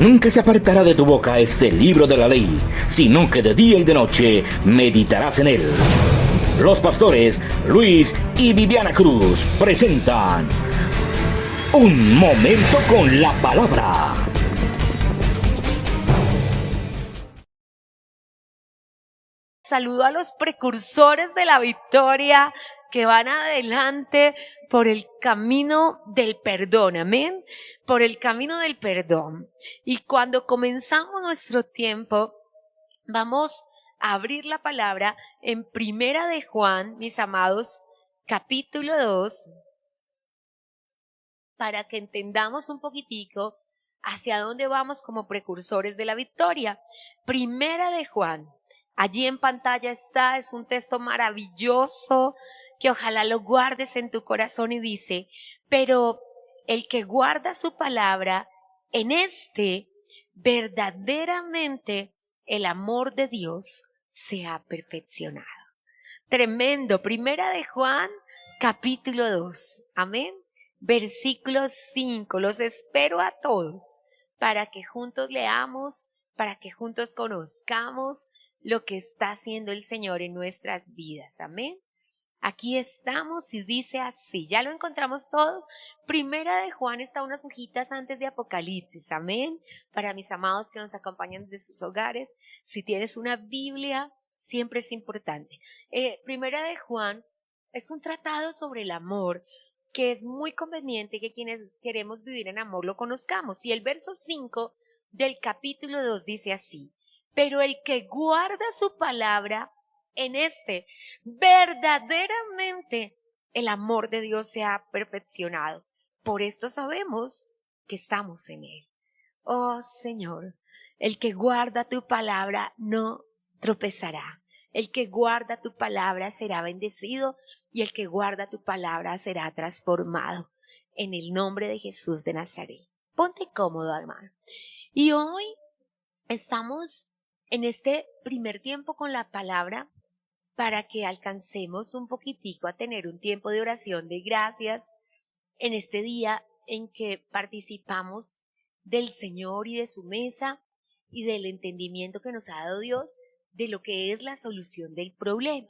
Nunca se apartará de tu boca este libro de la ley, sino que de día y de noche meditarás en él. Los pastores Luis y Viviana Cruz presentan Un Momento con la Palabra. Saludo a los precursores de la victoria que van adelante por el camino del perdón, amén, por el camino del perdón. Y cuando comenzamos nuestro tiempo, vamos a abrir la palabra en Primera de Juan, mis amados, capítulo 2, para que entendamos un poquitico hacia dónde vamos como precursores de la victoria. Primera de Juan. Allí en pantalla está, es un texto maravilloso que ojalá lo guardes en tu corazón y dice, pero el que guarda su palabra, en este verdaderamente el amor de Dios se ha perfeccionado. Tremendo, Primera de Juan, capítulo 2, amén, versículo 5, los espero a todos para que juntos leamos, para que juntos conozcamos lo que está haciendo el Señor en nuestras vidas, amén. Aquí estamos y dice así, ya lo encontramos todos. Primera de Juan está unas hojitas antes de Apocalipsis, amén. Para mis amados que nos acompañan desde sus hogares, si tienes una Biblia, siempre es importante. Primera de Juan es un tratado sobre el amor que es muy conveniente que quienes queremos vivir en amor lo conozcamos. Y el verso 5 del capítulo 2 dice así, pero el que guarda su palabra, en este verdaderamente el amor de Dios se ha perfeccionado. Por esto sabemos que estamos en él. Oh Señor, el que guarda tu palabra no tropezará. El que guarda tu palabra será bendecido y el que guarda tu palabra será transformado. En el nombre de Jesús de Nazaret. Ponte cómodo, hermano. Y hoy estamos en este primer tiempo con la palabra para que alcancemos un poquitico a tener un tiempo de oración de gracias en este día en que participamos del Señor y de su mesa y del entendimiento que nos ha dado Dios de lo que es la solución del problema.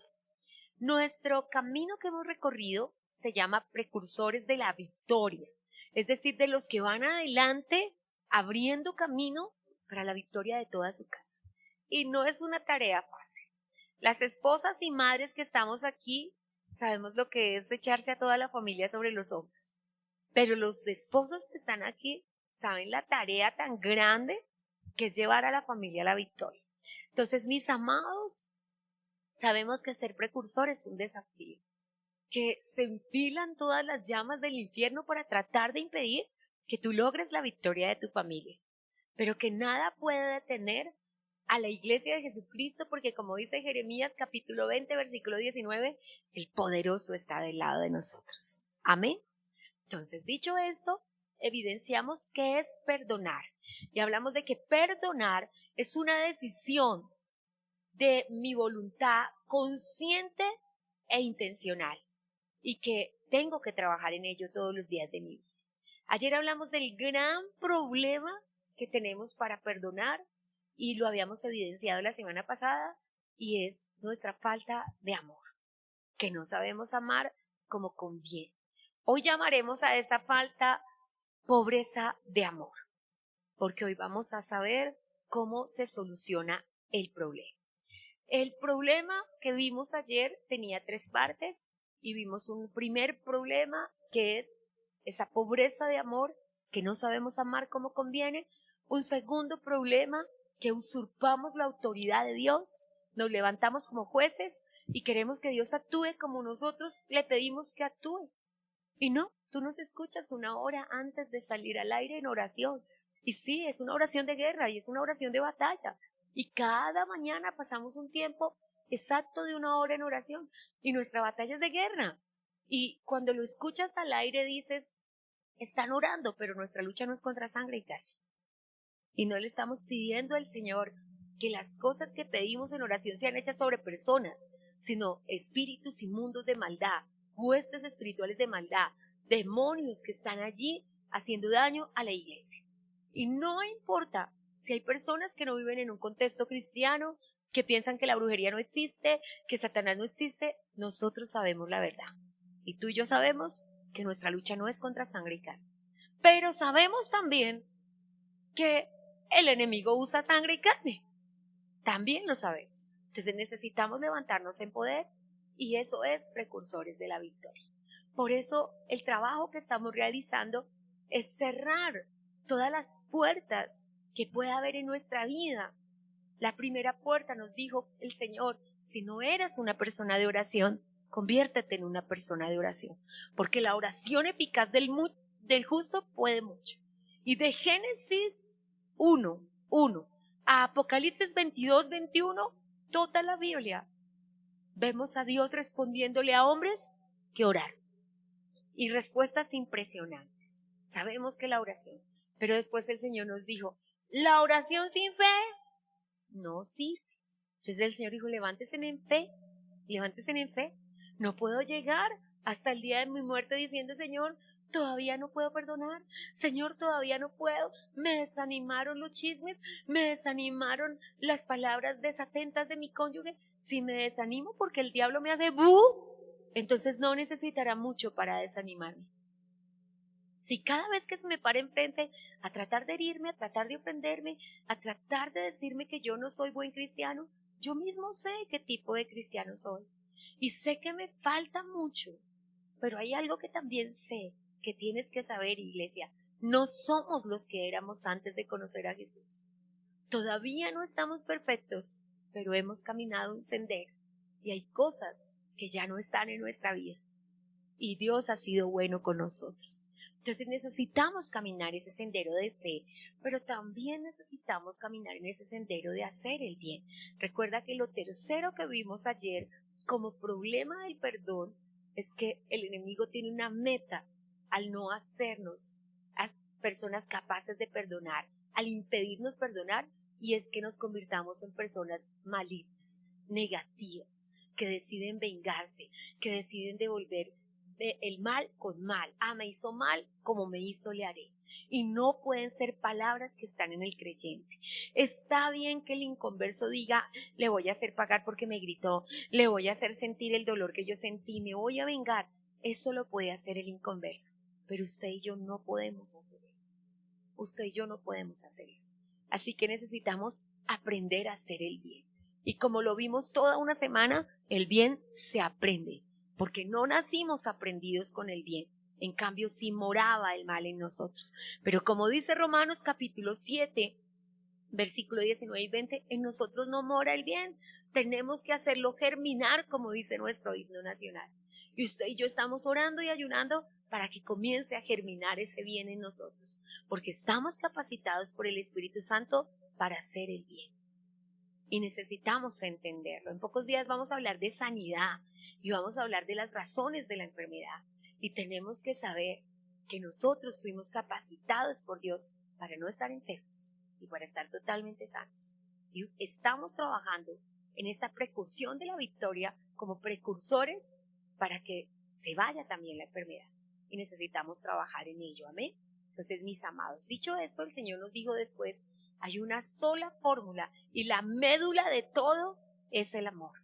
Nuestro camino que hemos recorrido se llama precursores de la victoria, es decir, de los que van adelante abriendo camino para la victoria de toda su casa. Y no es una tarea fácil. Las esposas y madres que estamos aquí sabemos lo que es echarse a toda la familia sobre los hombros. Pero los esposos que están aquí saben la tarea tan grande que es llevar a la familia a la victoria. Entonces, mis amados, sabemos que ser precursor es un desafío, que se enfilan todas las llamas del infierno para tratar de impedir que tú logres la victoria de tu familia, pero que nada puede detener a la iglesia de Jesucristo, porque como dice Jeremías capítulo 20, versículo 19, el poderoso está del lado de nosotros. Amén. Entonces, dicho esto, evidenciamos qué es perdonar. Y hablamos de que perdonar es una decisión de mi voluntad consciente e intencional y que tengo que trabajar en ello todos los días de mi vida. Ayer hablamos del gran problema que tenemos para perdonar y lo habíamos evidenciado la semana pasada y es nuestra falta de amor, que no sabemos amar como conviene. Hoy llamaremos a esa falta pobreza de amor, porque hoy vamos a saber cómo se soluciona el problema. El problema que vimos ayer tenía 3 partes y vimos un primer problema que es esa pobreza de amor, que no sabemos amar como conviene. Un segundo problema, que usurpamos la autoridad de Dios, nos levantamos como jueces y queremos que Dios actúe como nosotros le pedimos que actúe. Y no, tú nos escuchas una hora antes de salir al aire en oración. Y sí, es una oración de guerra y es una oración de batalla. Y cada mañana pasamos un tiempo exacto de 1 hora en oración. Y nuestra batalla es de guerra. Y cuando lo escuchas al aire dices, están orando, pero nuestra lucha no es contra sangre y carne. Y no le estamos pidiendo al Señor que las cosas que pedimos en oración sean hechas sobre personas, sino espíritus inmundos de maldad, huestes espirituales de maldad, demonios que están allí haciendo daño a la iglesia. Y no importa si hay personas que no viven en un contexto cristiano, que piensan que la brujería no existe, que Satanás no existe, nosotros sabemos la verdad. Y tú y yo sabemos que nuestra lucha no es contra sangre y carne. Pero sabemos también que el enemigo usa sangre y carne. También lo sabemos. Entonces necesitamos levantarnos en poder y eso es precursores de la victoria. Por eso el trabajo que estamos realizando es cerrar todas las puertas que pueda haber en nuestra vida. La primera puerta nos dijo el Señor, si no eras una persona de oración, conviértete en una persona de oración, porque la oración eficaz del justo puede mucho. Y de Génesis 1 a Apocalipsis 22-21, toda la Biblia, vemos a Dios respondiéndole a hombres que oraron. Y respuestas impresionantes. Sabemos que la oración, pero después el Señor nos dijo, la oración sin fe no sirve. Entonces el Señor dijo, levántense en fe. No puedo llegar hasta el día de mi muerte diciendo, Señor, todavía no puedo perdonar. Señor, todavía no puedo. Me desanimaron los chismes, me desanimaron las palabras desatentas de mi cónyuge. Si me desanimo porque el diablo me hace ¡bu!, entonces no necesitará mucho para desanimarme. Si cada vez que se me para enfrente a tratar de herirme, a tratar de ofenderme, a tratar de decirme que yo no soy buen cristiano, yo mismo sé qué tipo de cristiano soy. Y sé que me falta mucho, pero hay algo que también sé que tienes que saber, iglesia. No somos los que éramos antes de conocer a Jesús. Todavía no estamos perfectos, pero hemos caminado un sendero y hay cosas que ya no están en nuestra vida. Y Dios ha sido bueno con nosotros. Entonces necesitamos caminar ese sendero de fe, pero también necesitamos caminar en ese sendero de hacer el bien. Recuerda que lo tercero que vimos ayer como problema del perdón es que el enemigo tiene una meta al no hacernos a personas capaces de perdonar, al impedirnos perdonar, y es que nos convirtamos en personas malignas, negativas, que deciden vengarse, que deciden devolver el mal con mal. Me hizo mal, como me hizo le haré. Y no pueden ser palabras que están en el creyente. Está bien que el inconverso diga, le voy a hacer pagar porque me gritó, le voy a hacer sentir el dolor que yo sentí, me voy a vengar. Eso lo puede hacer el inconverso, pero usted y yo no podemos hacer eso. Usted y yo no podemos hacer eso. Así que necesitamos aprender a hacer el bien. Y como lo vimos toda una semana, el bien se aprende, porque no nacimos aprendidos con el bien. En cambio, sí moraba el mal en nosotros. Pero como dice Romanos capítulo 7, versículo 19 y 20, en nosotros no mora el bien. Tenemos que hacerlo germinar, como dice nuestro himno nacional. Y usted y yo estamos orando y ayunando para que comience a germinar ese bien en nosotros, porque estamos capacitados por el Espíritu Santo para hacer el bien. Y necesitamos entenderlo. En pocos días vamos a hablar de sanidad y vamos a hablar de las razones de la enfermedad. Y tenemos que saber que nosotros fuimos capacitados por Dios para no estar enfermos y para estar totalmente sanos. Y estamos trabajando en esta precursión de la victoria como precursores para que se vaya también la enfermedad. Y necesitamos trabajar en ello. Amén. Entonces, mis amados, dicho esto, el Señor nos dijo después, hay una sola fórmula y la médula de todo es el amor.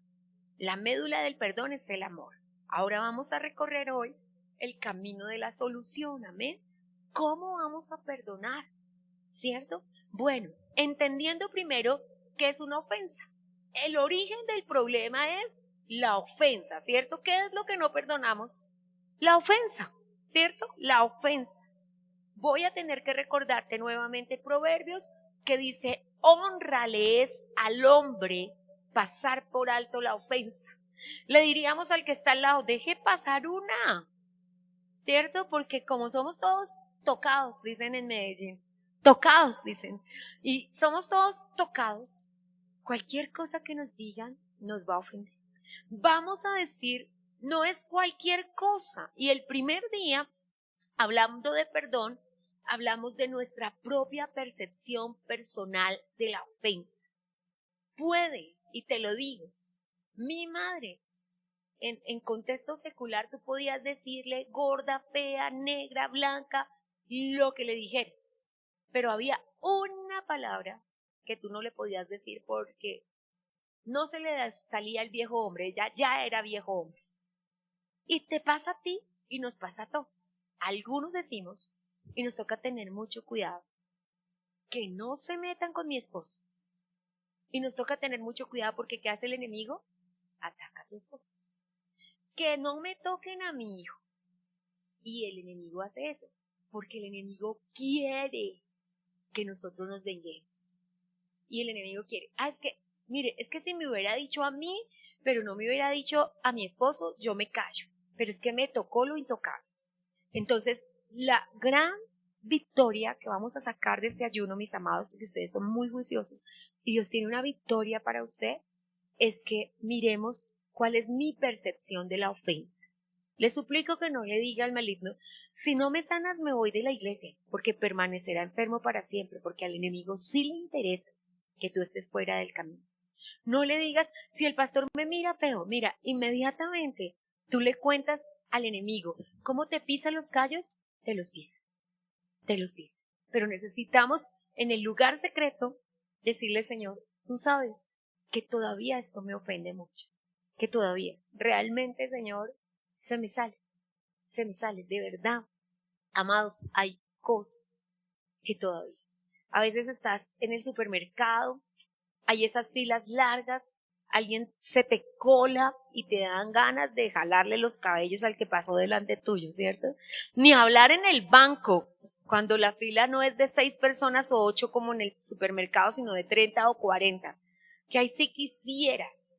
La médula del perdón es el amor. Ahora vamos a recorrer hoy el camino de la solución. Amén. ¿Cómo vamos a perdonar? ¿Cierto? Bueno, entendiendo primero qué es una ofensa. El origen del problema es la ofensa, ¿cierto? ¿Qué es lo que no perdonamos? La ofensa, ¿cierto? La ofensa. Voy a tener que recordarte nuevamente Proverbios que dice, hónrale es al hombre pasar por alto la ofensa. Le diríamos al que está al lado, deje pasar una, ¿cierto? Porque como somos todos tocados, dicen en Medellín, tocados, dicen, y somos todos tocados, cualquier cosa que nos digan nos va a ofender. Vamos a decir, no es cualquier cosa. Y el primer día, hablando de perdón, hablamos de nuestra propia percepción personal de la ofensa. Puede, y te lo digo, mi madre, en contexto secular tú podías decirle gorda, fea, negra, blanca, lo que le dijeras. pero había una palabra que tú no le podías decir porque no se le salía el viejo hombre, ella ya era viejo hombre. Y te pasa a ti y nos pasa a todos. Algunos decimos, y nos toca tener mucho cuidado, que no se metan con mi esposo. Y nos toca tener mucho cuidado porque ¿qué hace el enemigo? Ataca a tu esposo. Que no me toquen a mi hijo. Y el enemigo hace eso, porque el enemigo quiere que nosotros nos venguemos. Y el enemigo quiere, mire, es que si me hubiera dicho a mí, pero no me hubiera dicho a mi esposo, yo me callo. Pero es que me tocó lo intocable. Entonces, la gran victoria que vamos a sacar de este ayuno, mis amados, porque ustedes son muy juiciosos, y Dios tiene una victoria para usted, es que miremos cuál es mi percepción de la ofensa. Le suplico que no le diga al maligno, si no me sanas me voy de la iglesia, porque permanecerá enfermo para siempre, porque al enemigo sí le interesa que tú estés fuera del camino. No le digas, si el pastor me mira feo, mira, inmediatamente tú le cuentas al enemigo, ¿cómo te pisa los callos? Te los pisa. Pero necesitamos en el lugar secreto decirle, Señor, tú sabes que todavía esto me ofende mucho, que todavía, realmente, Señor, se me sale, de verdad. Amados, hay cosas que todavía. A veces estás en el supermercado, hay esas filas largas, alguien se te cola y te dan ganas de jalarle los cabellos al que pasó delante tuyo, ¿cierto? Ni hablar en el banco, cuando la fila no es de 6 personas o 8 como en el supermercado, sino de 30 o 40, que ahí sí quisieras.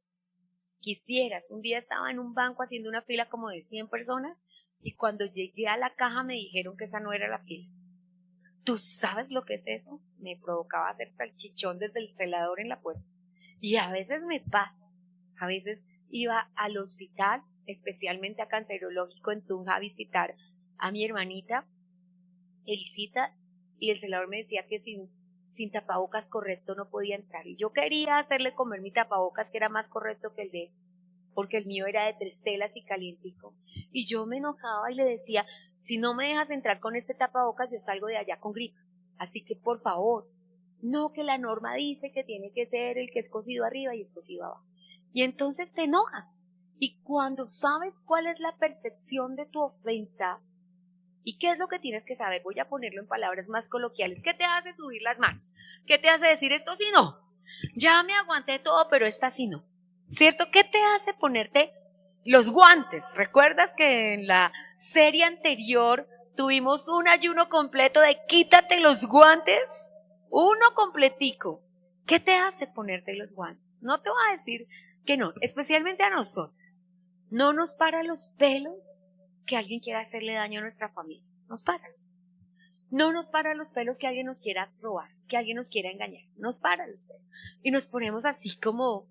Un día estaba en un banco haciendo una fila como de 100 personas y cuando llegué a la caja me dijeron que esa no era la fila. ¿Tú sabes lo que es eso? Me provocaba hacer salchichón desde el celador en la puerta. Y a veces me pasa. A veces iba al hospital, especialmente a Cancerológico en Tunja, a visitar a mi hermanita, Elisita, y el celador me decía que sin tapabocas correcto no podía entrar. Y yo quería hacerle comer mi tapabocas, que era más correcto que el de él, porque el mío era de 3 telas y calientico. Y yo me enojaba y le decía, si no me dejas entrar con este tapabocas, yo salgo de allá con gripe. Así que, por favor, no, que la norma dice que tiene que ser el que es cosido arriba y es cosido abajo. Y entonces te enojas. Y cuando sabes cuál es la percepción de tu ofensa, ¿y qué es lo que tienes que saber? Voy a ponerlo en palabras más coloquiales. ¿Qué te hace subir las manos? ¿Qué te hace decir esto sí no? Ya me aguanté todo, pero esta sí no. ¿Cierto? ¿Qué te hace ponerte los guantes? ¿Recuerdas que en la serie anterior tuvimos un ayuno completo de quítate los guantes? Uno completico. ¿Qué te hace ponerte los guantes? No te voy a decir que no, especialmente a nosotras. No nos para los pelos que alguien quiera hacerle daño a nuestra familia. Nos para los pelos. No nos para los pelos que alguien nos quiera robar, que alguien nos quiera engañar. Nos para los pelos. Y nos ponemos así como,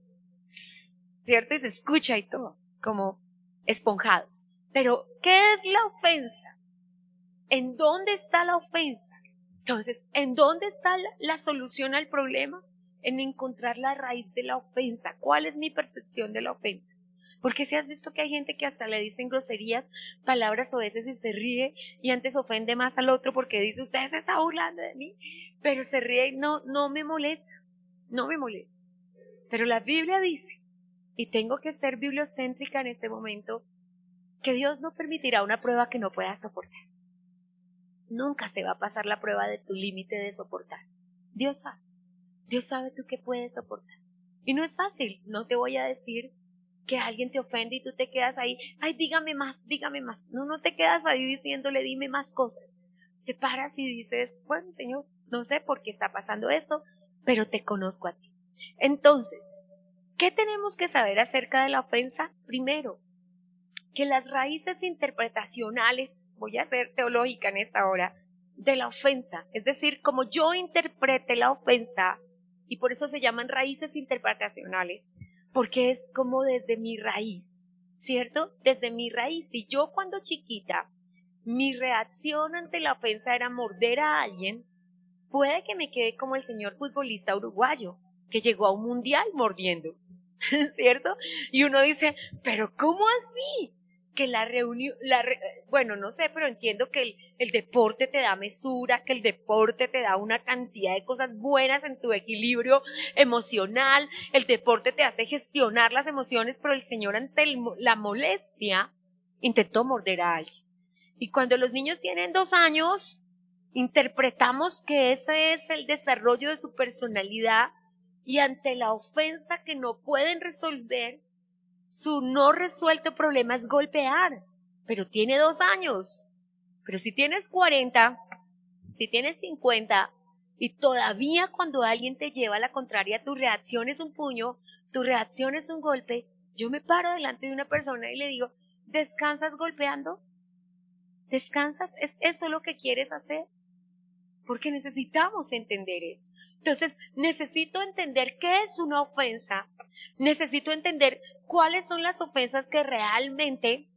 ¿cierto? Y se escucha y todo, como esponjados. Pero, ¿qué es la ofensa? ¿En dónde está la ofensa? Entonces, ¿en dónde está la solución al problema? En encontrar la raíz de la ofensa. ¿Cuál es mi percepción de la ofensa? Porque si has visto que hay gente que hasta le dicen groserías, palabras oeces y se ríe y antes ofende más al otro porque dice, usted se está burlando de mí, pero se ríe y no me molesta, no me molesta. Pero la Biblia dice, y tengo que ser bibliocéntrica en este momento, que Dios no permitirá una prueba que no puedas soportar. Nunca se va a pasar la prueba de tu límite de soportar. Dios sabe tú qué puedes soportar. Y no es fácil, no te voy a decir que alguien te ofende y tú te quedas ahí, ay, dígame más. No te quedas ahí diciéndole, dime más cosas. Te paras y dices, bueno, Señor, no sé por qué está pasando esto, pero te conozco a ti. Entonces, ¿qué tenemos que saber acerca de la ofensa? Primero, que las raíces interpretacionales, voy a ser teológica en esta hora, de la ofensa, es decir, como yo interprete la ofensa, y por eso se llaman raíces interpretacionales, porque es como desde mi raíz, ¿cierto? Desde mi raíz. Si yo cuando chiquita, mi reacción ante la ofensa era morder a alguien, puede que me quede como el señor futbolista uruguayo, que llegó a un mundial mordiendo, ¿cierto? Y uno dice, ¿pero cómo así? que la reunión, bueno, no sé, pero entiendo que el deporte te da mesura, que el deporte te da una cantidad de cosas buenas en tu equilibrio emocional, el deporte te hace gestionar las emociones, pero el Señor ante la molestia intentó morder a alguien. Y cuando los niños tienen 2 años, interpretamos que ese es el desarrollo de su personalidad y ante la ofensa que no pueden resolver, su no resuelto problema es golpear, pero tiene 2 años. Pero si tienes 40, si tienes 50 y todavía cuando alguien te lleva a la contraria, tu reacción es un puño, tu reacción es un golpe, yo me paro delante de una persona y le digo, ¿descansas golpeando? ¿Descansas? ¿Es eso lo que quieres hacer? Porque necesitamos entender eso. Entonces, necesito entender qué es una ofensa. Necesito entender cuáles son las ofensas que realmente,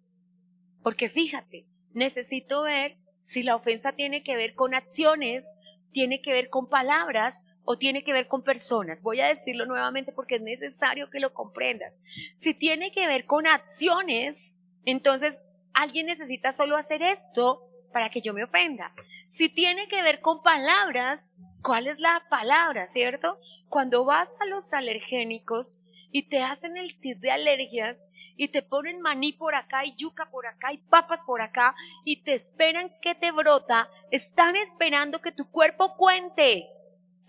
porque fíjate, necesito ver si la ofensa tiene que ver con acciones, tiene que ver con palabras o tiene que ver con personas. Voy a decirlo nuevamente porque es necesario que lo comprendas. Si tiene que ver con acciones, entonces alguien necesita solo hacer esto para que yo me ofenda. Si tiene que ver con palabras, ¿cuál es la palabra, cierto? Cuando vas a los alergénicos y te hacen el test de alergias y te ponen maní por acá y yuca por acá y papas por acá y te esperan que te brota, están esperando que tu cuerpo cuente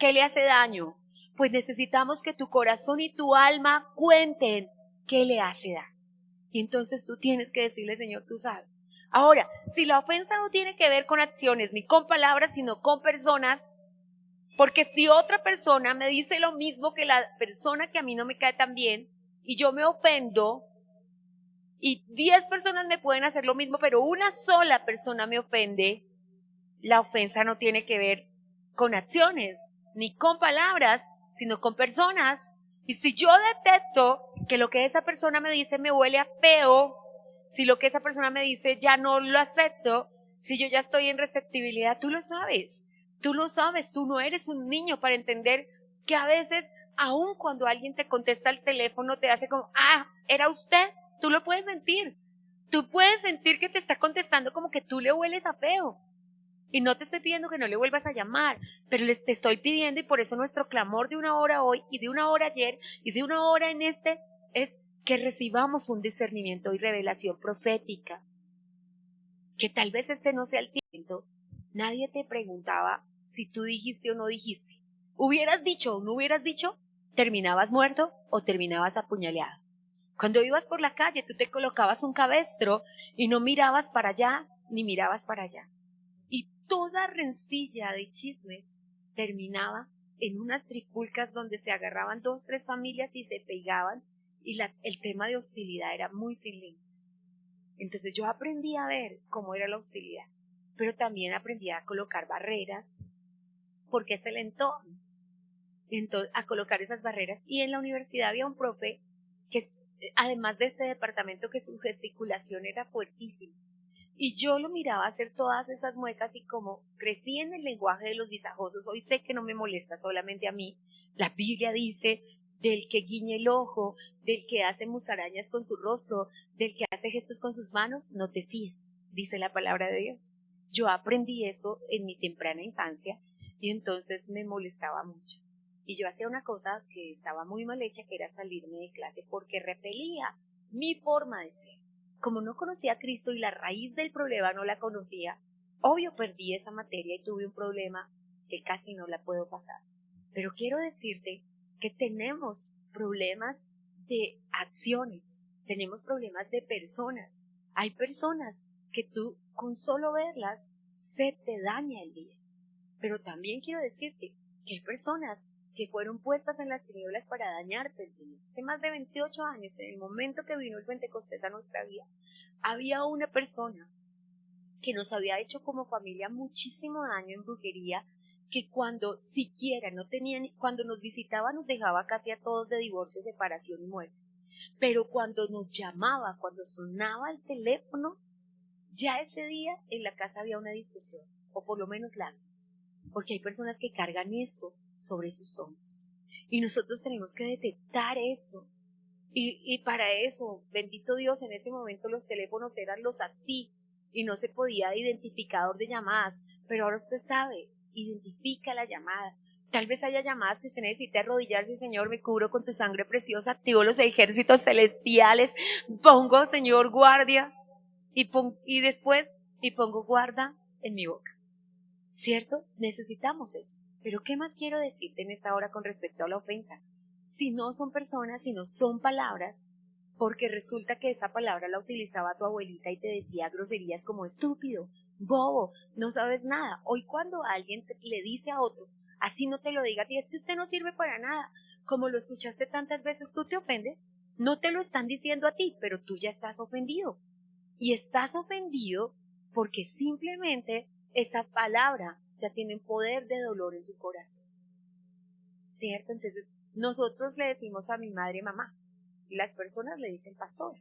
qué le hace daño. Pues necesitamos que tu corazón y tu alma cuenten qué le hace daño. Y entonces tú tienes que decirle, Señor, tú sabes. Ahora, si la ofensa no tiene que ver con acciones ni con palabras, sino con personas, porque si otra persona me dice lo mismo que la persona que a mí no me cae tan bien, y yo me ofendo, y 10 personas me pueden hacer lo mismo, pero una sola persona me ofende, la ofensa no tiene que ver con acciones, ni con palabras, sino con personas. Y si yo detecto que lo que esa persona me dice me huele a feo, si lo que esa persona me dice ya no lo acepto, si yo ya estoy en receptibilidad, tú lo sabes, tú no eres un niño para entender que a veces, aun cuando alguien te contesta al teléfono, te hace como, ¿era usted? Tú lo puedes sentir. Tú puedes sentir que te está contestando como que tú le hueles a feo. Y no te estoy pidiendo que no le vuelvas a llamar, pero te estoy pidiendo, y por eso nuestro clamor de 1 hora hoy y de 1 hora ayer y de 1 hora en es que recibamos un discernimiento y revelación profética. Que tal vez no sea el tiempo. Nadie te preguntaba si tú dijiste o no dijiste. Hubieras dicho o no hubieras dicho, terminabas muerto o terminabas apuñaleado. Cuando ibas por la calle, tú te colocabas un cabestro y no mirabas para allá ni mirabas para allá. Y toda rencilla de chismes terminaba en unas trifulcas donde se agarraban 2, 3 familias y se pegaban, y el tema de hostilidad era muy sin límites. Entonces yo aprendí a ver cómo era la hostilidad, pero también aprendí a colocar barreras, porque es el entorno. Entonces, a colocar esas barreras. Y en la universidad había un profe que, además de este departamento, que su gesticulación era fuertísima. Y yo lo miraba hacer todas esas muecas, y como crecí en el lenguaje de los visajosos, hoy sé que no me molesta solamente a mí. La Biblia dice, del que guiñe el ojo, del que hace musarañas con su rostro, del que hace gestos con sus manos, no te fíes, dice la palabra de Dios. Yo aprendí eso en mi temprana infancia y entonces me molestaba mucho. Y yo hacía una cosa que estaba muy mal hecha, que era salirme de clase porque repelía mi forma de ser. Como no conocía a Cristo y la raíz del problema no la conocía, obvio perdí esa materia y tuve un problema que casi no la puedo pasar. Pero quiero decirte que tenemos problemas de acciones, tenemos problemas de personas. Hay personas que tú con solo verlas se te daña el día. Pero también quiero decirte que hay personas que fueron puestas en las tinieblas para dañarte el día. Hace más de 28 años, en el momento que vino el Pentecostés a nuestra vida, había una persona que nos había hecho como familia muchísimo daño en brujería, que cuando siquiera no tenían, cuando nos visitaba nos dejaba casi a todos de divorcio, separación y muerte. Pero cuando nos llamaba, cuando sonaba el teléfono, ya ese día en la casa había una discusión, o por lo menos lágrimas, porque hay personas que cargan eso sobre sus hombros. Y nosotros tenemos que detectar eso Y para eso, bendito Dios, en ese momento los teléfonos eran los así y no se podía identificador de llamadas, pero ahora usted sabe, identifica la llamada. Tal vez haya llamadas que usted necesite arrodillarse, Señor, me cubro con tu sangre preciosa, activo los ejércitos celestiales, pongo, Señor, guardia y después pongo guarda en mi boca. ¿Cierto? Necesitamos eso. Pero ¿qué más quiero decirte en esta hora con respecto a la ofensa? Si no son personas, si no son palabras, porque resulta que esa palabra la utilizaba tu abuelita y te decía groserías como estúpido, bobo, no sabes nada. Hoy cuando alguien le dice a otro, así no te lo diga a ti, es que usted no sirve para nada, como lo escuchaste tantas veces, tú te ofendes, no te lo están diciendo a ti, pero tú ya estás ofendido. Y estás ofendido porque simplemente esa palabra ya tiene un poder de dolor en tu corazón. ¿Cierto? Entonces, nosotros le decimos a mi madre mamá, las personas le dicen pastora,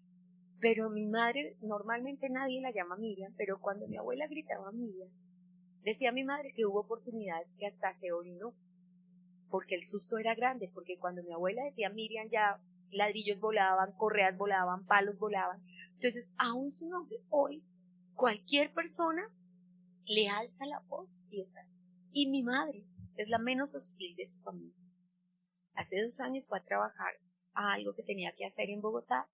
pero mi madre, normalmente nadie la llama Miriam, pero cuando mi abuela gritaba Miriam, decía mi madre que hubo oportunidades que hasta se orinó, porque el susto era grande, porque cuando mi abuela decía Miriam ya ladrillos volaban, correas volaban, palos volaban. Entonces, aún su nombre, hoy, cualquier persona le alza la voz y está. Y mi madre es la menos hostil de su familia. Hace 2 años fue a trabajar a algo que tenía que hacer en Bogotá.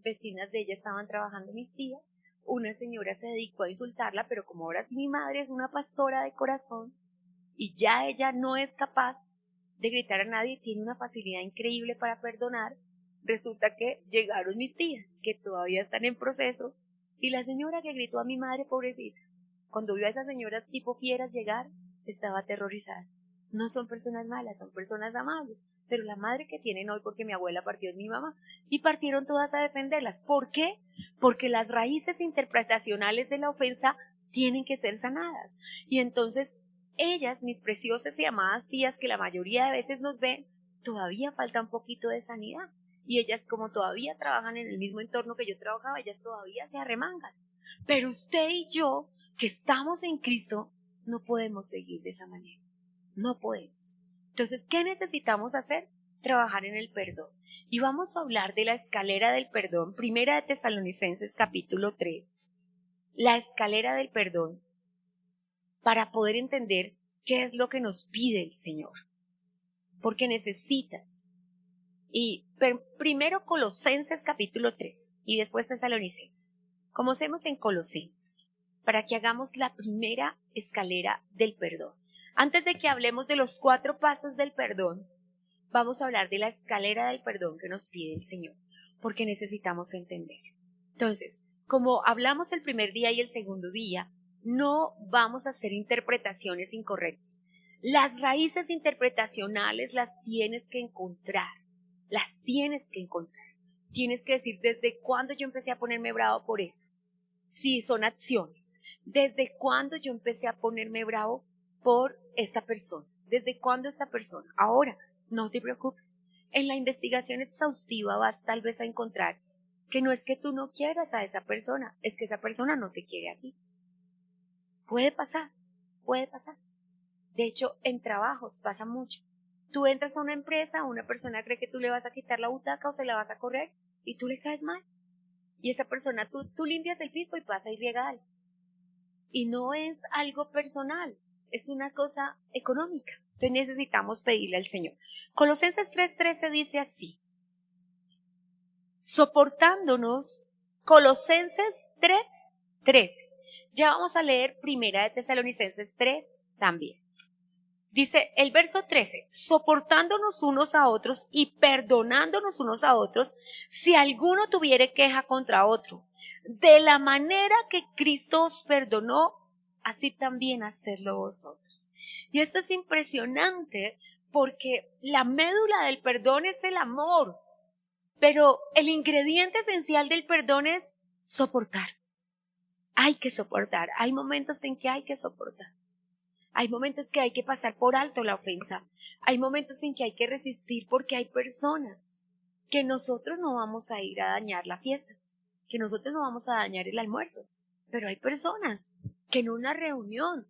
Vecinas de ella estaban trabajando, mis tías. Una señora se dedicó a insultarla, pero como ahora sí mi madre es una pastora de corazón y ya ella no es capaz de gritar a nadie, tiene una facilidad increíble para perdonar, resulta que llegaron mis tías, que todavía están en proceso, y la señora que gritó a mi madre, pobrecita, cuando vio a esa señora tipo fieras llegar, estaba aterrorizada. No son personas malas, son personas amables, pero la madre que tienen hoy, porque mi abuela partió es mi mamá, y partieron todas a defenderlas. ¿Por qué? Porque las raíces interpretacionales de la ofensa tienen que ser sanadas. Y entonces, ellas, mis preciosas y amadas tías, que la mayoría de veces nos ven, todavía falta un poquito de sanidad. Y ellas, como todavía trabajan en el mismo entorno que yo trabajaba, ellas todavía se arremangan. Pero usted y yo, que estamos en Cristo, no podemos seguir de esa manera. No podemos. Entonces, ¿qué necesitamos hacer? Trabajar en el perdón. Y vamos a hablar de la escalera del perdón, Primera de Tesalonicenses capítulo 3. La escalera del perdón, para poder entender qué es lo que nos pide el Señor. Porque necesitas. Y primero Colosenses capítulo 3 y después Tesalonicenses. Comencemos en Colosenses, para que hagamos la primera escalera del perdón. Antes de que hablemos de los 4 pasos del perdón, vamos a hablar de la escalera del perdón que nos pide el Señor, porque necesitamos entender. Entonces, como hablamos el primer día y el segundo día, no vamos a hacer interpretaciones incorrectas. Las raíces interpretacionales las tienes que encontrar, las tienes que encontrar. Tienes que decir desde cuándo yo empecé a ponerme bravo por esto. Sí, son acciones. ¿Desde cuándo yo empecé a ponerme bravo por esta persona? ¿Desde cuándo esta persona? Ahora, no te preocupes. En la investigación exhaustiva vas tal vez a encontrar que no es que tú no quieras a esa persona, es que esa persona no te quiere a ti. Puede pasar, puede pasar. De hecho, en trabajos pasa mucho. Tú entras a una empresa, una persona cree que tú le vas a quitar la butaca o se la vas a correr y tú le caes mal. Y esa persona, tú limpias el piso y pasa y riega algo. Y no es algo personal, es una cosa económica. Entonces necesitamos pedirle al Señor. Colosenses 3:13 dice así. Soportándonos, Colosenses 3:13. Ya vamos a leer Primera de Tesalonicenses 3 también. Dice el verso 13, soportándonos unos a otros y perdonándonos unos a otros, si alguno tuviere queja contra otro. De la manera que Cristo os perdonó, así también hacedlo vosotros. Y esto es impresionante porque la médula del perdón es el amor, pero el ingrediente esencial del perdón es soportar. Hay que soportar, hay momentos en que hay que soportar. Hay momentos que hay que pasar por alto la ofensa. Hay momentos en que hay que resistir porque hay personas que nosotros no vamos a ir a dañar la fiesta, que nosotros no vamos a dañar el almuerzo. Pero hay personas que en una reunión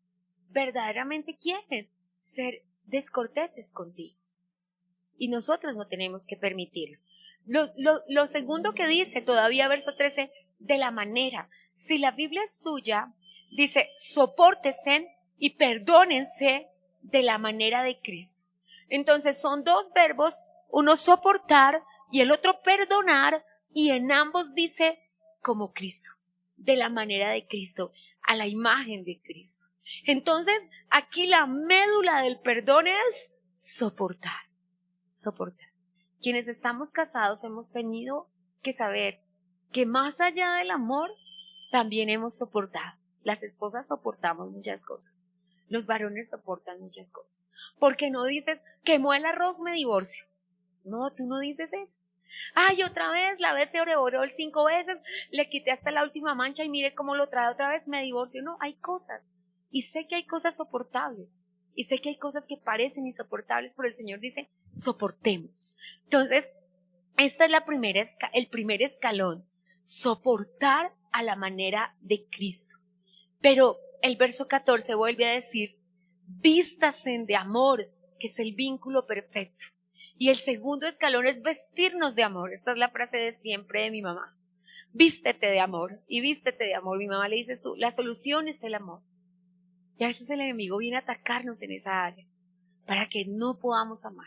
verdaderamente quieren ser descorteses contigo. Y nosotros no tenemos que permitirlo. Lo segundo que dice, todavía verso 13, de la manera. Si la Biblia es suya, dice, sopórtense y perdónense de la manera de Cristo. Entonces son dos verbos, uno soportar y el otro perdonar, y en ambos dice como Cristo, de la manera de Cristo, a la imagen de Cristo. Entonces aquí la médula del perdón es soportar. Quienes estamos casados hemos tenido que saber que más allá del amor, también hemos soportado. Las esposas soportamos muchas cosas. Los varones soportan muchas cosas. Porque no dices, quemó el arroz, me divorcio. No, tú no dices eso. Ay, otra vez, la vez se oreboró 5 veces, le quité hasta la última mancha y mire cómo lo trae otra vez, me divorcio. No, hay cosas. Y sé que hay cosas soportables. Y sé que hay cosas que parecen insoportables, pero el Señor dice, soportemos. Entonces, esta es el primer escalón. Soportar a la manera de Cristo. Pero el verso 14 vuelve a decir, vístasen de amor, que es el vínculo perfecto. Y el segundo escalón es vestirnos de amor. Esta es la frase de siempre de mi mamá. Vístete de amor y vístete de amor. Mi mamá le dices tú, la solución es el amor. Y a veces el enemigo viene a atacarnos en esa área para que no podamos amar,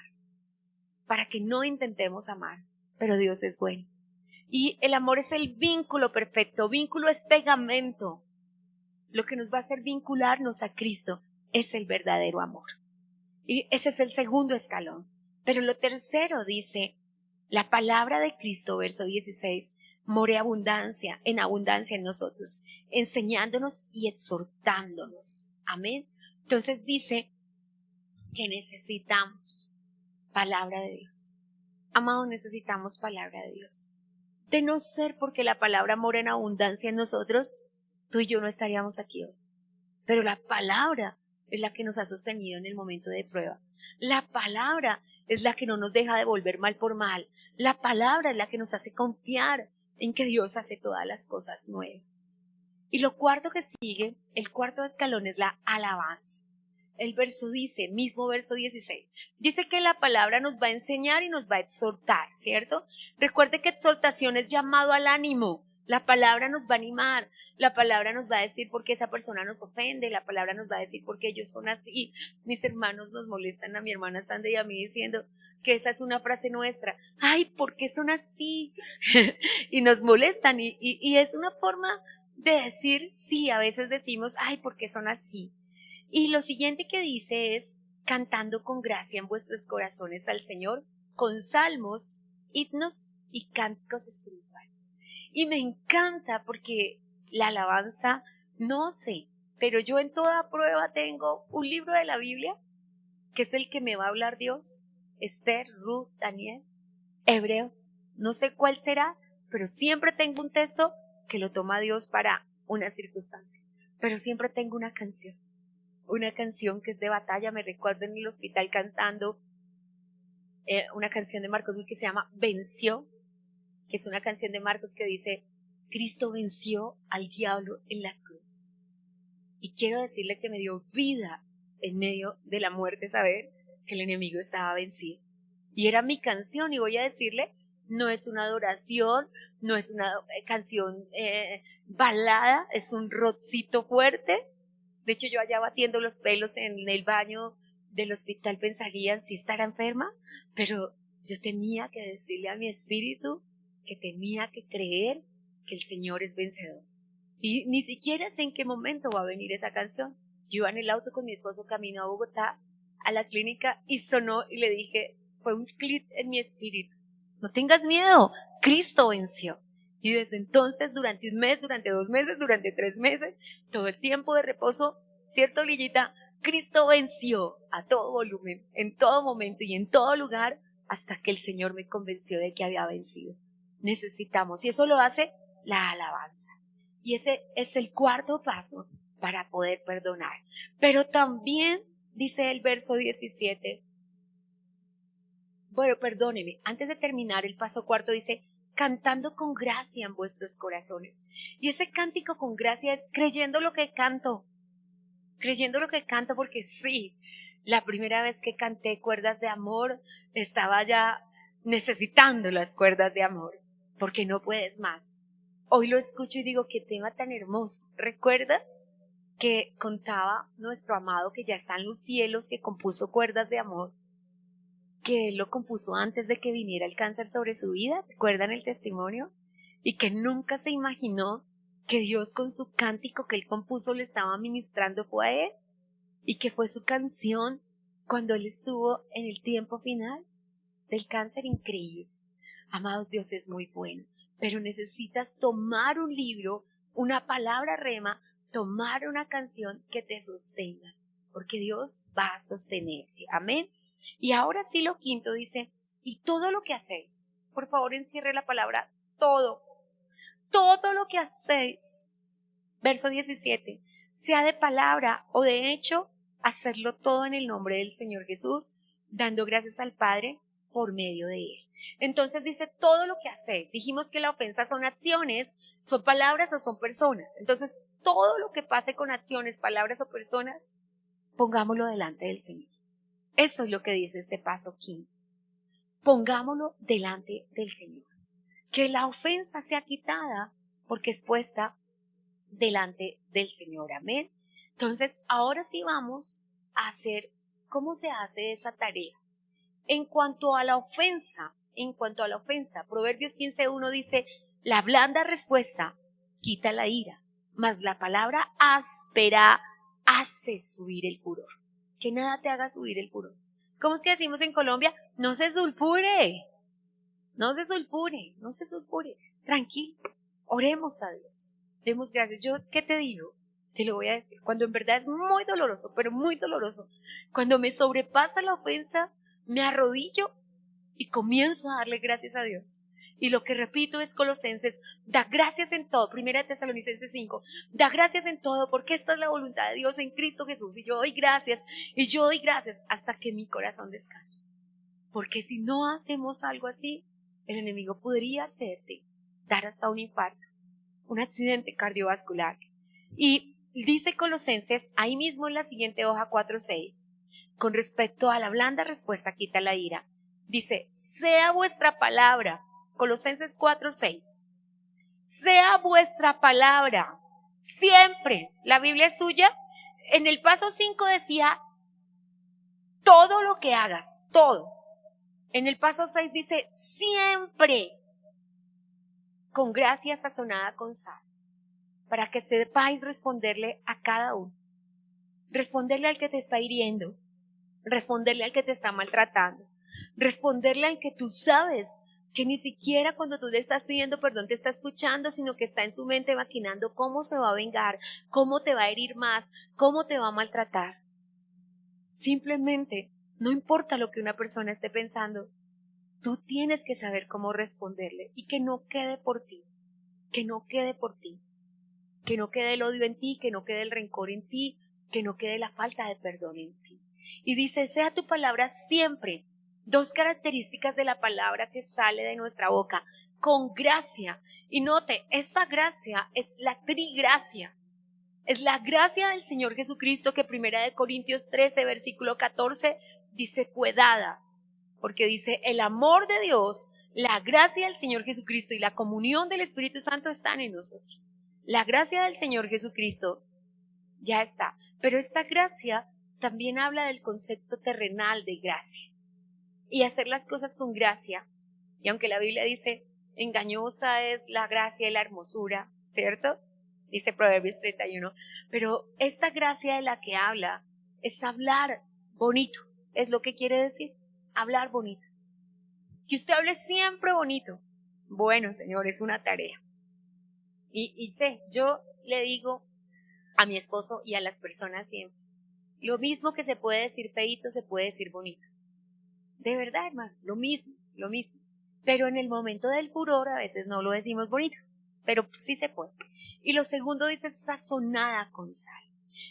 para que no intentemos amar. Pero Dios es bueno. Y el amor es el vínculo perfecto. Vínculo es pegamento. Lo que nos va a hacer vincularnos a Cristo es el verdadero amor. Y ese es el segundo escalón. Pero lo tercero dice, la palabra de Cristo, verso 16, more en abundancia en nosotros, enseñándonos y exhortándonos. Amén. Entonces dice que necesitamos palabra de Dios. Amados, necesitamos palabra de Dios. De no ser porque la palabra mora en abundancia en nosotros, tú y yo no estaríamos aquí hoy. Pero la palabra es la que nos ha sostenido en el momento de prueba. La palabra es la que no nos deja devolver mal por mal. La palabra es la que nos hace confiar en que Dios hace todas las cosas nuevas. Y lo cuarto que sigue, el cuarto escalón, es la alabanza. El verso dice, mismo verso 16, dice que la palabra nos va a enseñar y nos va a exhortar, ¿cierto? Recuerde que exhortación es llamado al ánimo. La palabra nos va a animar, la palabra nos va a decir por qué esa persona nos ofende, la palabra nos va a decir por qué ellos son así. Mis hermanos nos molestan a mi hermana Sandra y a mí diciendo que esa es una frase nuestra. Ay, ¿por qué son así? Y nos molestan y es una forma de decir, sí, a veces decimos, ay, ¿por qué son así? Y lo siguiente que dice es, cantando con gracia en vuestros corazones al Señor, con salmos, himnos y cánticos espirituales. Y me encanta porque la alabanza, no sé, pero yo en toda prueba tengo un libro de la Biblia, que es el que me va a hablar Dios, Esther, Ruth, Daniel, Hebreos, no sé cuál será, pero siempre tengo un texto que lo toma Dios para una circunstancia, pero siempre tengo una canción que es de batalla. Me recuerdo en el hospital cantando una canción de Marcos Witt que se llama Venció, que es una canción de Marcos que dice, Cristo venció al diablo en la cruz. Y quiero decirle que me dio vida en medio de la muerte saber que el enemigo estaba vencido. Y era mi canción, y voy a decirle, no es una adoración, no es una canción balada, es un rockcito fuerte. De hecho, yo allá batiendo los pelos en el baño del hospital pensarían si estará enferma, pero yo tenía que decirle a mi espíritu que tenía que creer que el Señor es vencedor. Y ni siquiera sé en qué momento va a venir esa canción. Yo iba en el auto con mi esposo camino a Bogotá, a la clínica, y sonó y le dije, fue un clic en mi espíritu, no tengas miedo, Cristo venció. Y desde entonces, durante un mes, durante 2 meses, durante 3 meses, todo el tiempo de reposo, ¿cierto, Lillita? Cristo venció a todo volumen, en todo momento y en todo lugar, hasta que el Señor me convenció de que había vencido. Necesitamos, y eso lo hace la alabanza. Y ese es el cuarto paso para poder perdonar. Pero también, dice el verso 17, bueno, perdóneme, antes de terminar el paso cuarto dice, cantando con gracia en vuestros corazones. Y ese cántico con gracia es creyendo lo que canto, porque sí, la primera vez que canté Cuerdas de Amor, estaba ya, necesitando las cuerdas de amor, porque no puedes más. Hoy lo escucho y digo, qué tema tan hermoso. ¿Recuerdas que contaba nuestro amado que ya está en los cielos, que compuso cuerdas de amor, que él lo compuso antes de que viniera el cáncer sobre su vida? ¿Recuerdan el testimonio? Y que nunca se imaginó que Dios con su cántico que él compuso le estaba ministrando fue a él, y que fue su canción cuando él estuvo en el tiempo final del cáncer. Increíble. Amados, Dios es muy bueno, pero necesitas tomar un libro, una palabra rema, tomar una canción que te sostenga, porque Dios va a sostenerte. Amén. Y ahora sí, lo quinto dice, y todo lo que hacéis, por favor encierre la palabra todo lo que hacéis, verso 17, sea de palabra o de hecho, hacerlo todo en el nombre del Señor Jesús, dando gracias al Padre por medio de él. Entonces dice, todo lo que hacéis. Dijimos que la ofensa son acciones, son palabras o son personas. Entonces, todo lo que pase con acciones, palabras o personas, pongámoslo delante del Señor. Eso es lo que dice este paso quinto. Pongámoslo delante del Señor. Que la ofensa sea quitada porque es puesta delante del Señor. Amén. Entonces, ahora sí vamos a hacer cómo se hace esa tarea. En cuanto a la ofensa, Proverbios 15:1 dice, la blanda respuesta quita la ira, mas la palabra áspera hace subir el furor. Que nada te haga subir el furor. ¿Cómo es que decimos en Colombia? No se sulfure. Tranquilo, oremos a Dios. Demos gracias. Yo, ¿qué te digo? Te lo voy a decir. Cuando en verdad es muy doloroso, pero muy doloroso, cuando me sobrepasa la ofensa, me arrodillo y comienzo a darle gracias a Dios. Y lo que repito es Colosenses, da gracias en todo, 1 Tesalonicenses 5, da gracias en todo porque esta es la voluntad de Dios en Cristo Jesús. Y yo doy gracias hasta que mi corazón descanse. Porque si no hacemos algo así, el enemigo podría hacerte dar hasta un infarto, un accidente cardiovascular. Y dice Colosenses, ahí mismo en la siguiente hoja 4:6, con respecto a la blanda respuesta quita la ira. Dice, sea vuestra palabra, Colosenses 4:6, sea vuestra palabra siempre. La Biblia es suya. En el paso 5 decía, todo lo que hagas, todo. En el paso 6 dice, siempre con gracia sazonada con sal, para que sepáis responderle a cada uno. Responderle al que te está hiriendo, responderle al que te está maltratando, responderle al que tú sabes que ni siquiera cuando tú le estás pidiendo perdón te está escuchando, sino que está en su mente maquinando cómo se va a vengar, cómo te va a herir más, cómo te va a maltratar. Simplemente, no importa lo que una persona esté pensando, tú tienes que saber cómo responderle y que no quede por ti, que no quede el odio en ti, que no quede el rencor en ti, que no quede la falta de perdón en ti. Y dice, sea tu palabra siempre. 2 características de la palabra que sale de nuestra boca, con gracia. Y note, esa gracia es la trigracia. Es la gracia del Señor Jesucristo que 1 Corintios 13, versículo 14, dice fue dada. Porque dice, el amor de Dios, la gracia del Señor Jesucristo y la comunión del Espíritu Santo están en nosotros. La gracia del Señor Jesucristo ya está. Pero esta gracia también habla del concepto terrenal de gracia. Y hacer las cosas con gracia. Y aunque la Biblia dice, engañosa es la gracia y la hermosura, ¿cierto? Dice Proverbios 31. Pero esta gracia de la que habla es hablar bonito. Es lo que quiere decir. Hablar bonito. Que usted hable siempre bonito. Bueno, Señor, es una tarea. Y sé, yo le digo a mi esposo y a las personas siempre, lo mismo que se puede decir feíto, se puede decir bonito. De verdad, hermano, lo mismo. Pero en el momento del furor a veces no lo decimos bonito, pero sí se puede. Y lo segundo dice sazonada con sal.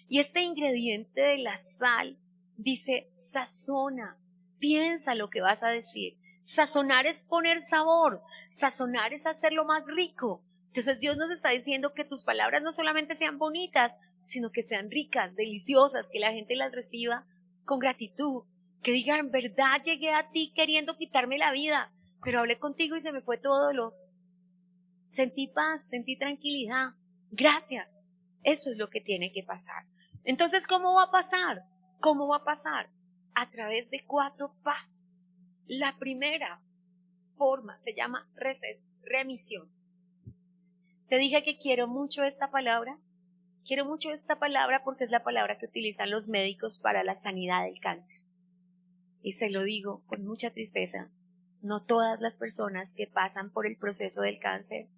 Y este ingrediente de la sal dice sazona, piensa lo que vas a decir. Sazonar es poner sabor, sazonar es hacerlo más rico. Entonces Dios nos está diciendo que tus palabras no solamente sean bonitas, sino que sean ricas, deliciosas, que la gente las reciba con gratitud, que digan, en verdad llegué a ti queriendo quitarme la vida, pero hablé contigo y se me fue todo dolor. Sentí paz, sentí tranquilidad. Gracias. Eso es lo que tiene que pasar. Entonces, ¿cómo va a pasar? ¿Cómo va a pasar? A través de 4 pasos. La primera forma se llama remisión. Te dije que quiero mucho esta palabra. Quiero mucho esta palabra porque es la palabra que utilizan los médicos para la sanidad del cáncer. Y se lo digo con mucha tristeza. No todas las personas que pasan por el proceso del cáncer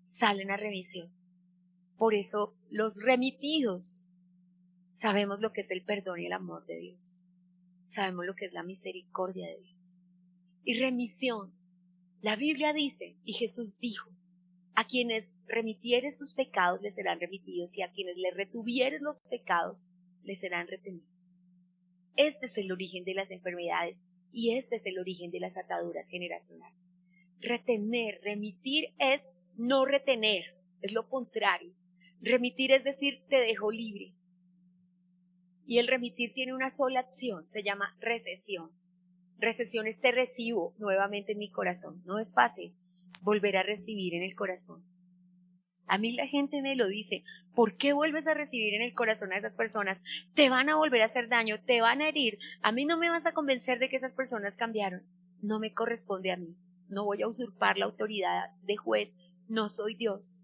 salen a remisión. Por eso los remitidos sabemos lo que es el perdón y el amor de Dios. Sabemos lo que es la misericordia de Dios. Y remisión. La Biblia dice, y Jesús dijo, a quienes remitieres sus pecados les serán remitidos y a quienes les retuvieres los pecados les serán retenidos. Este es el origen de las enfermedades y este es el origen de las ataduras generacionales. Retener, remitir es no retener, es lo contrario. Remitir es decir, te dejo libre. Y el remitir tiene una sola acción, se llama recesión. Recesión es te recibo nuevamente en mi corazón. No es fácil volver a recibir en el corazón. A mí la gente me lo dice, ¿por qué vuelves a recibir en el corazón a esas personas? Te van a volver a hacer daño, te van a herir. A mí no me vas a convencer de que esas personas cambiaron. No me corresponde a mí. No voy a usurpar la autoridad de juez. No soy Dios.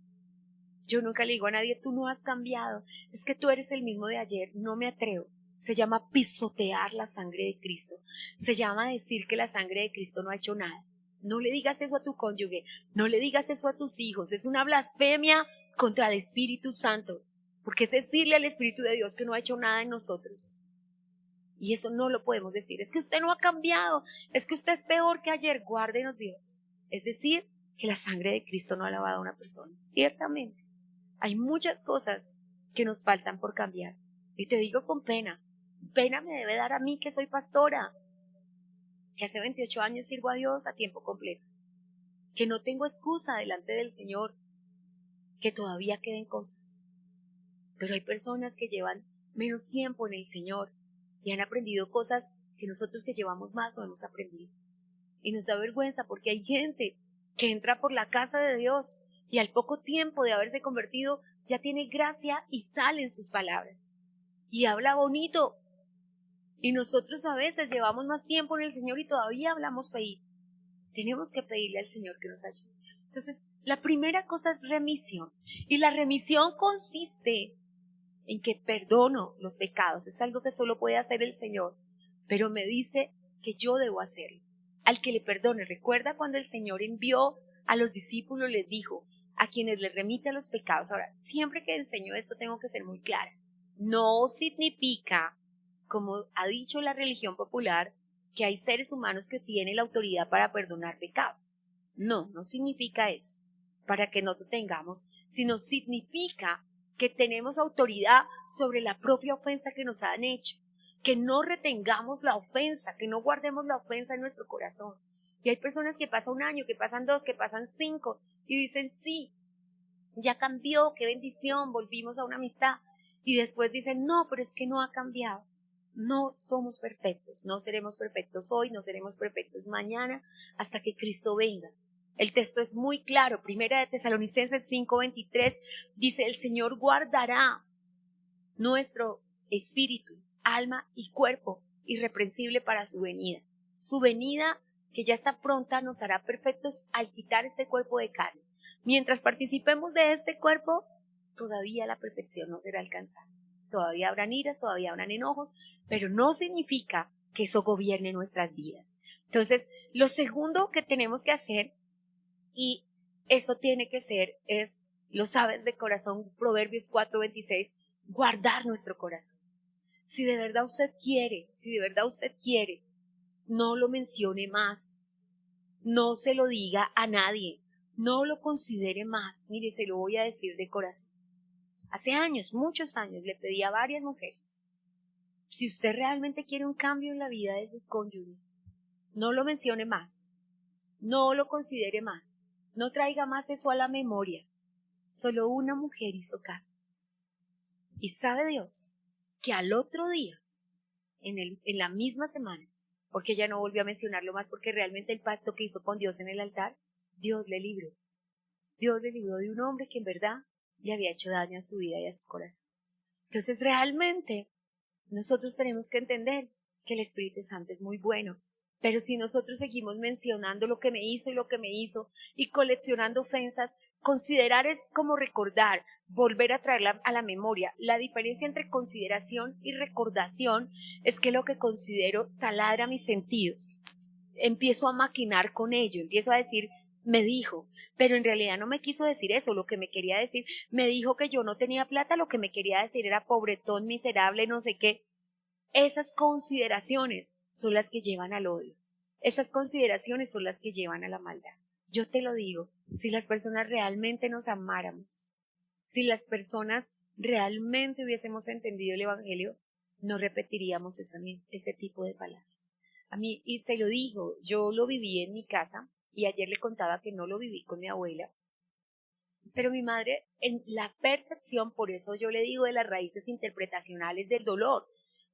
Yo nunca le digo a nadie, tú no has cambiado. Es que tú eres el mismo de ayer. No me atrevo. Se llama pisotear la sangre de Cristo. Se llama decir que la sangre de Cristo no ha hecho nada. No le digas eso a tu cónyuge, no le digas eso a tus hijos. Es una blasfemia contra el Espíritu Santo, porque es decirle al Espíritu de Dios que no ha hecho nada en nosotros. Y eso no lo podemos decir. Es que usted no ha cambiado, es que usted es peor que ayer. Guárdenos Dios. Es decir, que la sangre de Cristo no ha lavado a una persona. Ciertamente, hay muchas cosas que nos faltan por cambiar. Y te digo con pena, pena me debe dar a mí que soy pastora, que hace 28 años sirvo a Dios a tiempo completo, que no tengo excusa delante del Señor, que todavía queden cosas. Pero hay personas que llevan menos tiempo en el Señor y han aprendido cosas que nosotros que llevamos más no hemos aprendido. Y nos da vergüenza porque hay gente que entra por la casa de Dios y al poco tiempo de haberse convertido ya tiene gracia y salen sus palabras. Y habla bonito. Y nosotros a veces llevamos más tiempo en el Señor y todavía hablamos feíto. Tenemos que pedirle al Señor que nos ayude. Entonces, la primera cosa es remisión. Y la remisión consiste en que perdono los pecados. Es algo que solo puede hacer el Señor. Pero me dice que yo debo hacerlo. Al que le perdone. Recuerda cuando el Señor envió a los discípulos, les dijo, a quienes les remite los pecados. Ahora, siempre que enseño esto tengo que ser muy clara. No significa, como ha dicho la religión popular, que hay seres humanos que tienen la autoridad para perdonar pecados. No, no significa eso, para que no lo tengamos, sino significa que tenemos autoridad sobre la propia ofensa que nos han hecho, que no retengamos la ofensa, que no guardemos la ofensa en nuestro corazón. Y hay personas que pasan 1 año, que pasan 2, que pasan 5, y dicen, sí, ya cambió, qué bendición, volvimos a una amistad. Y después dicen, no, pero es que no ha cambiado. No somos perfectos, no seremos perfectos hoy, no seremos perfectos mañana, hasta que Cristo venga. El texto es muy claro, 1 Tesalonicenses 5:23, dice, el Señor guardará nuestro espíritu, alma y cuerpo irreprensible para su venida. Su venida, que ya está pronta, nos hará perfectos al quitar este cuerpo de carne. Mientras participemos de este cuerpo, todavía la perfección no será alcanzada. Todavía habrán iras, todavía habrán enojos, pero no significa que eso gobierne nuestras vidas. Entonces, lo segundo que tenemos que hacer, y eso tiene que ser, es, lo sabes de corazón, Proverbios 4:26, guardar nuestro corazón. Si de verdad usted quiere, no lo mencione más, no se lo diga a nadie, no lo considere más. Mire, se lo voy a decir de corazón. Hace años, muchos años, le pedí a varias mujeres, si usted realmente quiere un cambio en la vida de su cónyuge, no lo mencione más, no lo considere más, no traiga más eso a la memoria. Solo una mujer hizo caso. Y sabe Dios que al otro día, en la misma semana, porque ella no volvió a mencionarlo más, porque realmente el pacto que hizo con Dios en el altar, Dios le libró. Dios le libró de un hombre que en verdad le había hecho daño a su vida y a su corazón. Entonces realmente nosotros tenemos que entender que el Espíritu Santo es muy bueno, pero si nosotros seguimos mencionando lo que me hizo y lo que me hizo y coleccionando ofensas, considerar es como recordar, volver a traerla a la memoria. La diferencia entre consideración y recordación es que lo que considero taladra mis sentidos. Empiezo a maquinar con ello, empiezo a decir, me dijo, pero en realidad no me quiso decir eso, lo que me quería decir, me dijo que yo no tenía plata, lo que me quería decir era pobretón, miserable, no sé qué. Esas consideraciones son las que llevan al odio. Esas consideraciones son las que llevan a la maldad. Yo te lo digo, si las personas realmente nos amáramos, si las personas realmente hubiésemos entendido el Evangelio, no repetiríamos ese tipo de palabras. A mí, y se lo digo, yo lo viví en mi casa, y ayer le contaba que no lo viví con mi abuela, pero mi madre, en la percepción, por eso yo le digo de las raíces interpretacionales del dolor,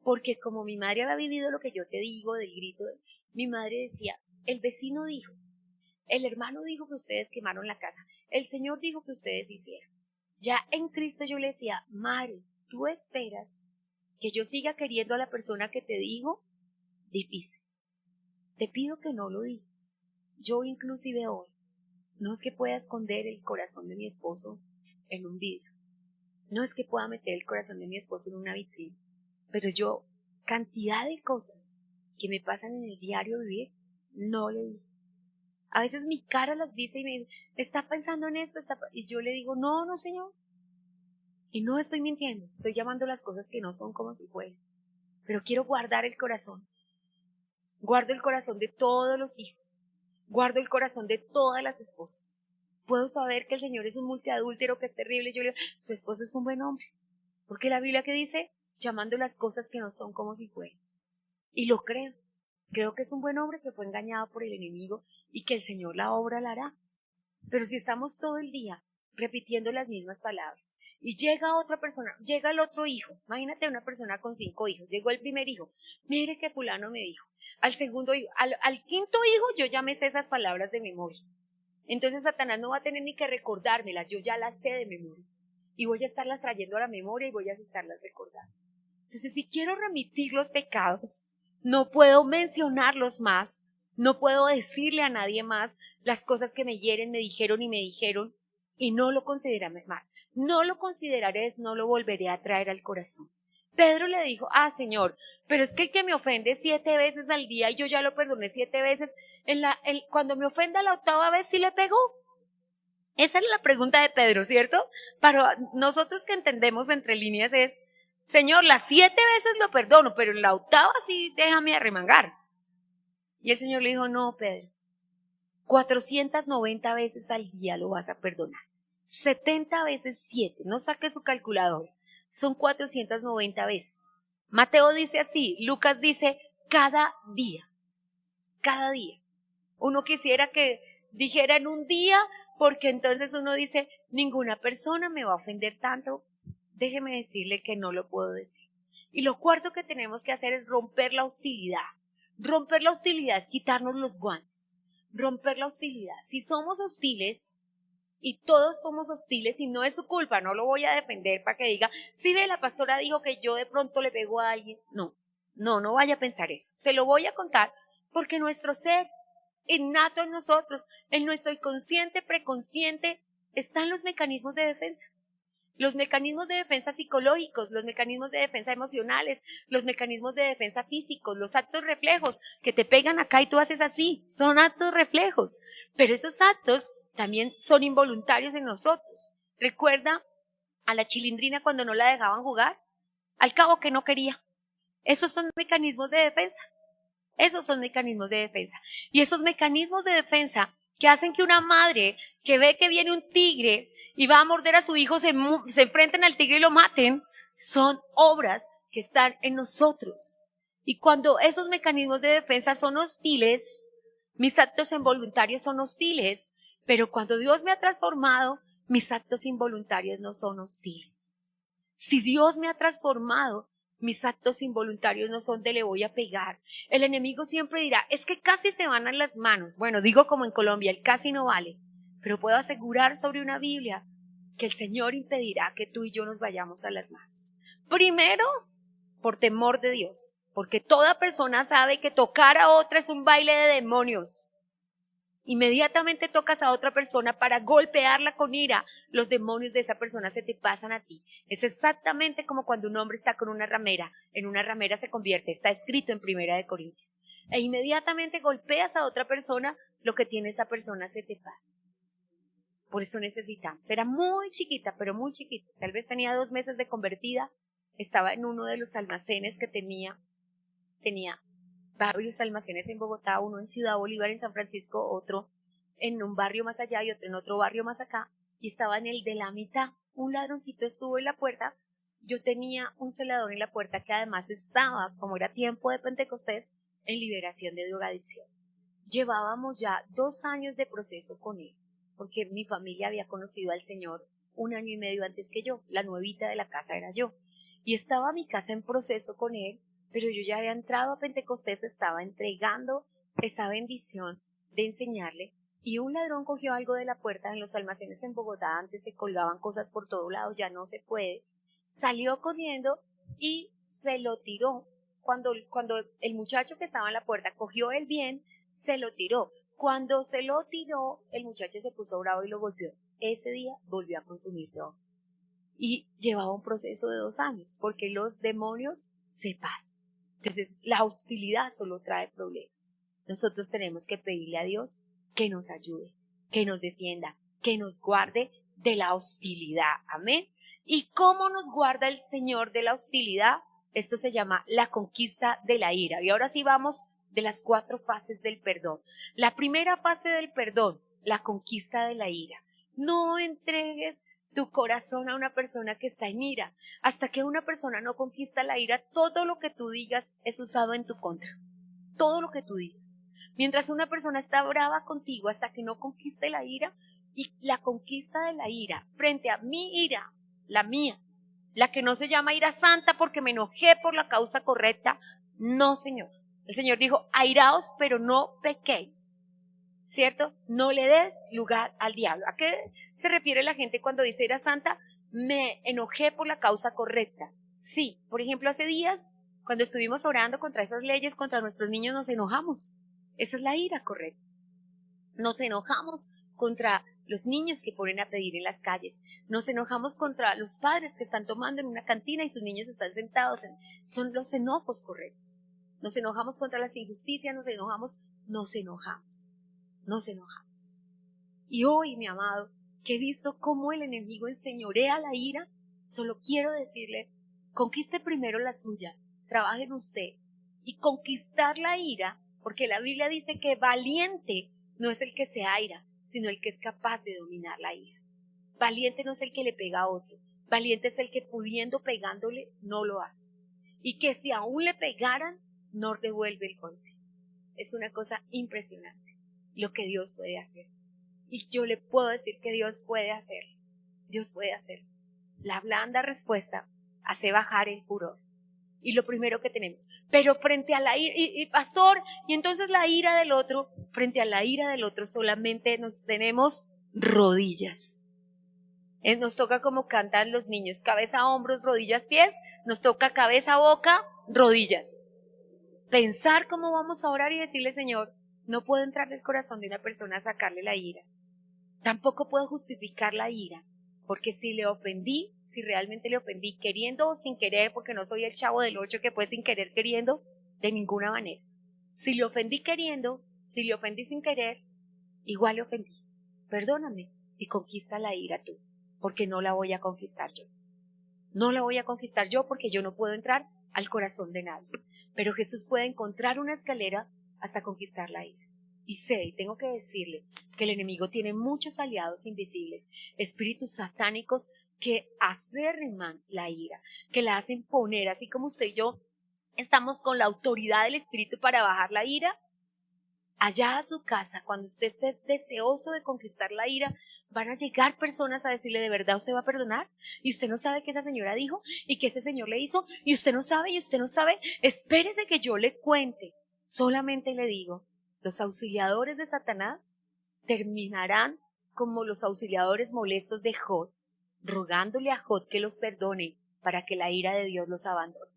porque como mi madre había vivido lo que yo te digo del grito, mi madre decía, el vecino dijo, el hermano dijo que ustedes quemaron la casa, el Señor dijo que ustedes hicieron. Ya en Cristo yo le decía, madre, ¿tú esperas que yo siga queriendo a la persona que te dijo? Difícil. Te pido que no lo digas. Yo inclusive hoy, no es que pueda esconder el corazón de mi esposo en un vidrio, no es que pueda meter el corazón de mi esposo en una vitrina, pero yo, cantidad de cosas que me pasan en el diario vivir, no le digo. A veces mi cara las dice y me dice, ¿está pensando en esto? Y yo le digo, no, no señor. Y no estoy mintiendo, estoy llamando las cosas que no son como si fueran. Pero quiero guardar el corazón. Guardo el corazón de todos los hijos. Guardo el corazón de todas las esposas. Puedo saber que el Señor es un multiadúltero, que es terrible. Yo le digo, su esposo es un buen hombre. Porque la Biblia que dice, llamando las cosas que no son como si fueran. Y lo creo. Creo que es un buen hombre que fue engañado por el enemigo y que el Señor la obra la hará. Pero si estamos todo el día repitiendo las mismas palabras y llega otra persona, llega el otro hijo, imagínate una persona con 5 hijos, llegó el primer hijo, mire que fulano me dijo, al segundo hijo, al quinto hijo yo ya me sé esas palabras de memoria. Entonces Satanás no va a tener ni que recordármelas, yo ya las sé de memoria y voy a estarlas trayendo a la memoria y voy a estarlas recordando. Entonces si quiero remitir los pecados, no puedo mencionarlos más, no puedo decirle a nadie más las cosas que me hieren, me dijeron y no lo consideraré más. No lo consideraré, no lo volveré a traer al corazón. Pedro le dijo, Señor, pero es que el que me ofende 7 veces al día y yo ya lo perdoné 7 veces, cuando me ofenda la 8ª vez sí le pegó. Esa es la pregunta de Pedro, ¿cierto? Para nosotros que entendemos entre líneas es, Señor, las 7 veces lo perdono, pero en la 8ª sí déjame arremangar. Y el Señor le dijo, no, Pedro, 490 veces al día lo vas a perdonar. 70 veces 7, no saque su calculador, son 490 veces. Mateo dice así, Lucas dice cada día, cada día. Uno quisiera que dijera en un día, porque entonces uno dice, ninguna persona me va a ofender tanto. Déjeme decirle que no lo puedo decir. Y lo cuarto que tenemos que hacer es romper la hostilidad. Romper la hostilidad es quitarnos los guantes. Romper la hostilidad. Si somos hostiles, y todos somos hostiles, y no es su culpa, no lo voy a defender para que diga, sí ve, la pastora dijo que yo de pronto le pego a alguien. No vaya a pensar eso. Se lo voy a contar porque nuestro ser innato en nosotros, en nuestro inconsciente, preconsciente, están los mecanismos de defensa. Los mecanismos de defensa psicológicos, los mecanismos de defensa emocionales, los mecanismos de defensa físicos, los actos reflejos que te pegan acá y tú haces así, son actos reflejos, pero esos actos también son involuntarios en nosotros. Recuerda a la Chilindrina cuando no la dejaban jugar, al cabo que no quería. Esos son mecanismos de defensa. Esos son mecanismos de defensa. Y esos mecanismos de defensa que hacen que una madre que ve que viene un tigre y va a morder a su hijo, se enfrenten al tigre y lo maten, son obras que están en nosotros. Y cuando esos mecanismos de defensa son hostiles, mis actos involuntarios son hostiles, pero cuando Dios me ha transformado, mis actos involuntarios no son hostiles. Si Dios me ha transformado, Mis actos involuntarios no son de le voy a pegar. El enemigo siempre dirá, es que casi se van a las manos. Bueno, digo como en Colombia, el casi no vale. Pero puedo asegurar sobre una Biblia que el Señor impedirá que tú y yo nos vayamos a las manos. Primero, por temor de Dios. Porque toda persona sabe que tocar a otra es un baile de demonios. Inmediatamente tocas a otra persona para golpearla con ira, los demonios de esa persona se te pasan a ti. Es exactamente como cuando un hombre está con una ramera, en una ramera se convierte, está escrito en 1 Corintios. E inmediatamente golpeas a otra persona, lo que tiene esa persona se te pasa. Por eso necesitamos. Era muy chiquita, pero muy chiquita. Tal vez tenía 2 meses de convertida. Estaba en uno de los almacenes que tenía varios almacenes en Bogotá, uno en Ciudad Bolívar, en San Francisco, otro en un barrio más allá y otro en otro barrio más acá, y estaba en el de la mitad. Un ladroncito estuvo en la puerta, yo tenía un celador en la puerta que además estaba, como era tiempo de Pentecostés, en liberación de drogadicción. Llevábamos ya 2 años de proceso con él, porque mi familia había conocido al Señor 1 año y medio antes que yo, la nuevita de la casa era yo, y estaba mi casa en proceso con él, pero yo ya había entrado a Pentecostés, estaba entregando esa bendición de enseñarle, y un ladrón cogió algo de la puerta. En los almacenes en Bogotá antes se colgaban cosas por todo lado, ya no se puede, salió corriendo y se lo tiró. Cuando el muchacho que estaba en la puerta cogió el bien, se lo tiró. Cuando se lo tiró, el muchacho se puso bravo y lo golpeó. Ese día volvió a consumir droga. Y llevaba un proceso de 2 años, porque los demonios se pasan. Entonces, la hostilidad solo trae problemas. Nosotros tenemos que pedirle a Dios que nos ayude, que nos defienda, que nos guarde de la hostilidad. Amén. ¿Y cómo nos guarda el Señor de la hostilidad? Esto se llama la conquista de la ira. Y ahora sí vamos de las 4 fases del perdón. La primera fase del perdón, la conquista de la ira. No entregues tu corazón a una persona que está en ira. Hasta que una persona no conquista la ira, todo lo que tú digas es usado en tu contra. Todo lo que tú digas. Mientras una persona está brava contigo, hasta que no conquiste la ira, y la conquista de la ira frente a mi ira, la mía, la que no se llama ira santa porque me enojé por la causa correcta, no, Señor. El Señor dijo, airaos, pero no pequéis. ¿Cierto? No le des lugar al diablo. ¿A qué se refiere la gente cuando dice ira santa? Me enojé por la causa correcta. Sí, por ejemplo, hace días, cuando estuvimos orando contra esas leyes, contra nuestros niños, nos enojamos. Esa es la ira correcta. Nos enojamos contra los niños que ponen a pedir en las calles. Nos enojamos contra los padres que están tomando en una cantina y sus niños están sentados. Son los enojos correctos. Nos enojamos contra las injusticias, nos enojamos. Y hoy, mi amado, que he visto cómo el enemigo enseñorea la ira, solo quiero decirle, conquiste primero la suya, trabaje en usted, y conquistar la ira, porque la Biblia dice que valiente no es el que se aira, sino el que es capaz de dominar la ira. Valiente no es el que le pega a otro, valiente es el que pudiendo pegándole no lo hace, y que si aún le pegaran, no devuelve el golpe. Es una cosa impresionante lo que Dios puede hacer. Y yo le puedo decir que Dios puede hacer. Dios puede hacer. La blanda respuesta hace bajar el furor. Y lo primero que tenemos. Pero frente a la ira, y pastor, y entonces la ira del otro, frente a la ira del otro solamente nos tenemos rodillas. Nos toca como cantan los niños, cabeza, hombros, rodillas, pies. Nos toca cabeza, boca, rodillas. Pensar cómo vamos a orar y decirle, Señor, no puedo entrar en el corazón de una persona a sacarle la ira. Tampoco puedo justificar la ira, porque si le ofendí, si realmente le ofendí, queriendo o sin querer, porque no soy el Chavo del 8 que fue sin querer queriendo, de ninguna manera. Si le ofendí queriendo, si le ofendí sin querer, igual le ofendí. Perdóname y conquista la ira tú, porque no la voy a conquistar yo. No la voy a conquistar yo porque yo no puedo entrar al corazón de nadie. Pero Jesús puede encontrar una escalera hasta conquistar la ira. Y sé, y tengo que decirle, que el enemigo tiene muchos aliados invisibles, espíritus satánicos que acerriman la ira, que la hacen poner, así como usted y yo estamos con la autoridad del espíritu para bajar la ira, allá a su casa, cuando usted esté deseoso de conquistar la ira, Van a llegar personas a decirle, ¿de verdad usted va a perdonar? Y usted no sabe que esa señora dijo y que ese señor le hizo, y usted no sabe, y usted no sabe. Espérese que yo le cuente. Solamente le digo, los auxiliadores de Satanás terminarán como los auxiliadores molestos de Jod, rogándole a Jod que los perdone para que la ira de Dios los abandone.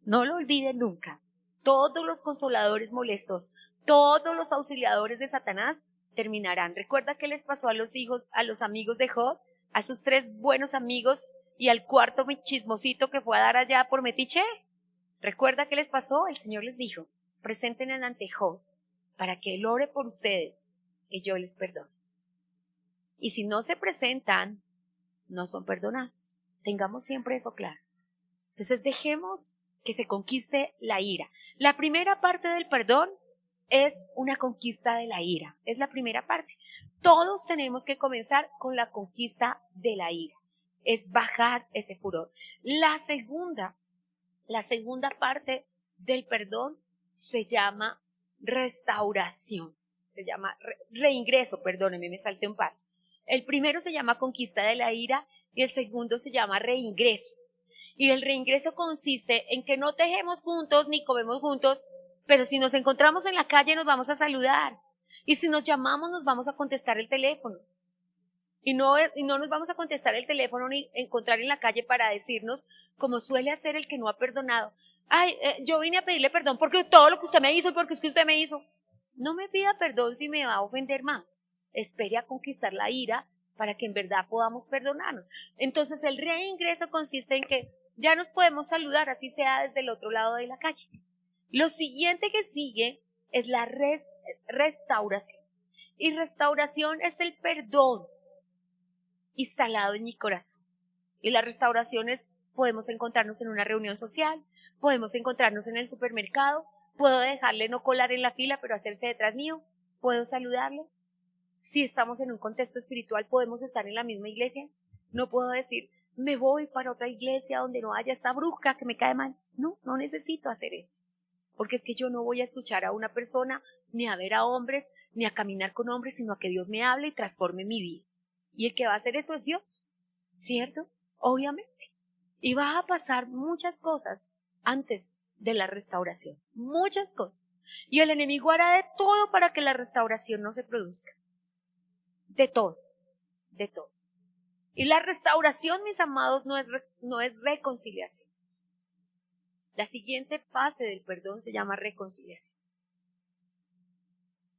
No lo olviden nunca. Todos los consoladores molestos, todos los auxiliadores de Satanás terminarán. ¿Recuerda qué les pasó a los hijos, a los amigos de Job, a sus 3 buenos amigos y al cuarto chismosito que fue a dar allá por metiche? ¿Recuerda qué les pasó? El Señor les dijo, presenten ante Job para que él ore por ustedes y yo les perdone. Y si no se presentan, no son perdonados. Tengamos siempre eso claro. Entonces dejemos que se conquiste la ira. La primera parte del perdón es una conquista de la ira. Es la primera parte. Todos tenemos que comenzar con la conquista de la ira. Es bajar ese furor. La segunda parte del perdón se llama restauración. Se llama reingreso, perdóneme, me salté un paso. El primero se llama conquista de la ira y el segundo se llama reingreso. Y el reingreso consiste en que no tejemos juntos ni comemos juntos, pero si nos encontramos en la calle nos vamos a saludar. Y si nos llamamos nos vamos a contestar el teléfono. Y no nos vamos a contestar el teléfono ni encontrar en la calle para decirnos, como suele hacer el que no ha perdonado. Ay, yo vine a pedirle perdón porque todo lo que usted me hizo, porque es que usted me hizo. No me pida perdón si me va a ofender más. Espere a conquistar la ira para que en verdad podamos perdonarnos. Entonces el reingreso consiste en que ya nos podemos saludar, así sea desde el otro lado de la calle. Lo siguiente que sigue es la restauración. Y restauración es el perdón instalado en mi corazón. Y la restauración es, podemos encontrarnos en una reunión social, podemos encontrarnos en el supermercado, puedo dejarle no colar en la fila, pero hacerse detrás mío, puedo saludarle. Si estamos en un contexto espiritual, podemos estar en la misma iglesia. No puedo decir, me voy para otra iglesia donde no haya esta bruja que me cae mal. No necesito hacer eso. Porque es que yo no voy a escuchar a una persona, ni a ver a hombres, ni a caminar con hombres, sino a que Dios me hable y transforme mi vida. Y el que va a hacer eso es Dios, ¿cierto? Obviamente. Y va a pasar muchas cosas antes de la restauración. Muchas cosas. Y el enemigo hará de todo para que la restauración no se produzca. De todo. De todo. Y la restauración, mis amados, no es reconciliación. La siguiente fase del perdón se llama reconciliación.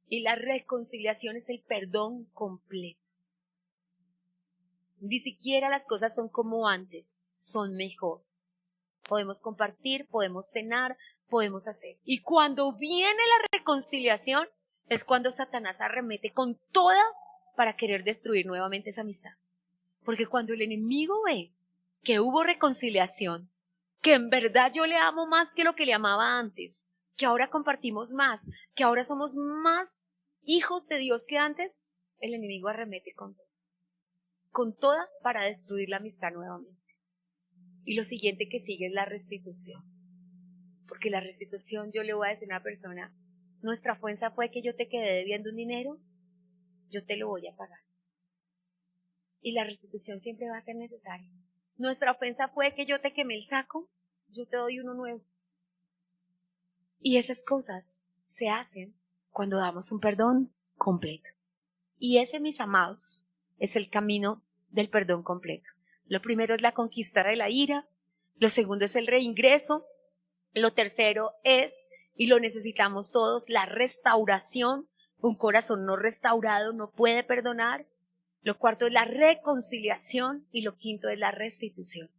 Y la reconciliación es el perdón completo. Ni siquiera las cosas son como antes, son mejor. Podemos compartir, podemos cenar, podemos hacer. Y cuando viene la reconciliación, es cuando Satanás arremete con toda para querer destruir nuevamente esa amistad. Porque cuando el enemigo ve que hubo reconciliación, que en verdad yo le amo más que lo que le amaba antes, que ahora compartimos más, que ahora somos más hijos de Dios que antes, el enemigo arremete con toda para destruir la amistad nuevamente. Y lo siguiente que sigue es la restitución. Porque la restitución, yo le voy a decir a una persona, nuestra ofensa fue que yo te quedé debiendo un dinero, yo te lo voy a pagar. Y la restitución siempre va a ser necesaria. Nuestra ofensa fue que yo te quemé el saco, yo te doy uno nuevo. Y esas cosas se hacen cuando damos un perdón completo. Y ese, mis amados, es el camino del perdón completo. Lo primero es la conquista de la ira, lo segundo es el reingreso, lo tercero es, y lo necesitamos todos, la restauración. Un corazón no restaurado no puede perdonar. Lo cuarto es la reconciliación y lo quinto es la restitución.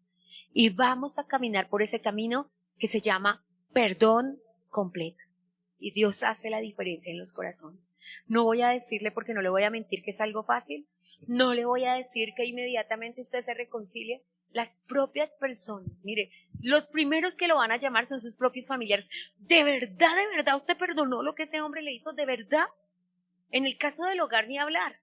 Y vamos a caminar por ese camino que se llama perdón completo. Y Dios hace la diferencia en los corazones. No voy a decirle, porque no le voy a mentir, que es algo fácil. No le voy a decir que inmediatamente usted se reconcilie. Las propias personas, mire, los primeros que lo van a llamar son sus propios familiares. ¿De verdad usted perdonó lo que ese hombre le hizo? ¿De verdad? En el caso del hogar, ni hablar.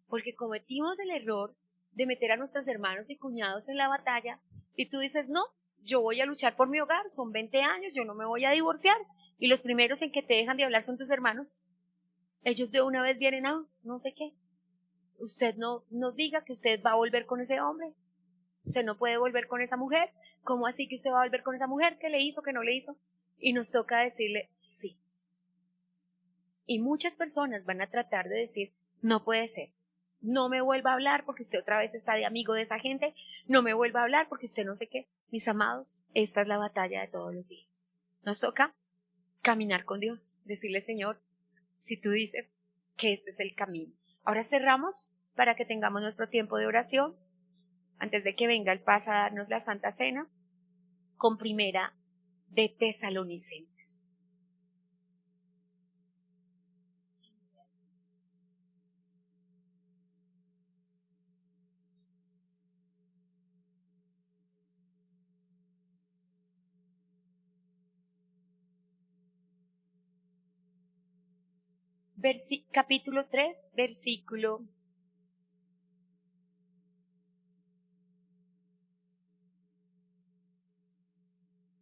Porque cometimos el error de meter a nuestros hermanos y cuñados en la batalla y tú dices, no, yo voy a luchar por mi hogar, son 20 años, yo no me voy a divorciar. Y los primeros en que te dejan de hablar son tus hermanos. Ellos de una vez vienen a no sé qué. Usted no diga que usted va a volver con ese hombre. Usted no puede volver con esa mujer. ¿Cómo así que usted va a volver con esa mujer? ¿Qué le hizo? ¿Qué no le hizo? Y nos toca decirle sí. Y muchas personas van a tratar de decir, no puede ser. No me vuelva a hablar porque usted otra vez está de amigo de esa gente. No me vuelva a hablar porque usted no sé qué. Mis amados, esta es la batalla de todos los días. Nos toca caminar con Dios. Decirle, Señor, si tú dices que este es el camino. Ahora cerramos para que tengamos nuestro tiempo de oración. Antes de que venga el Paz a darnos la Santa Cena, con Primera de Tesalonicenses. Capítulo 3, versículo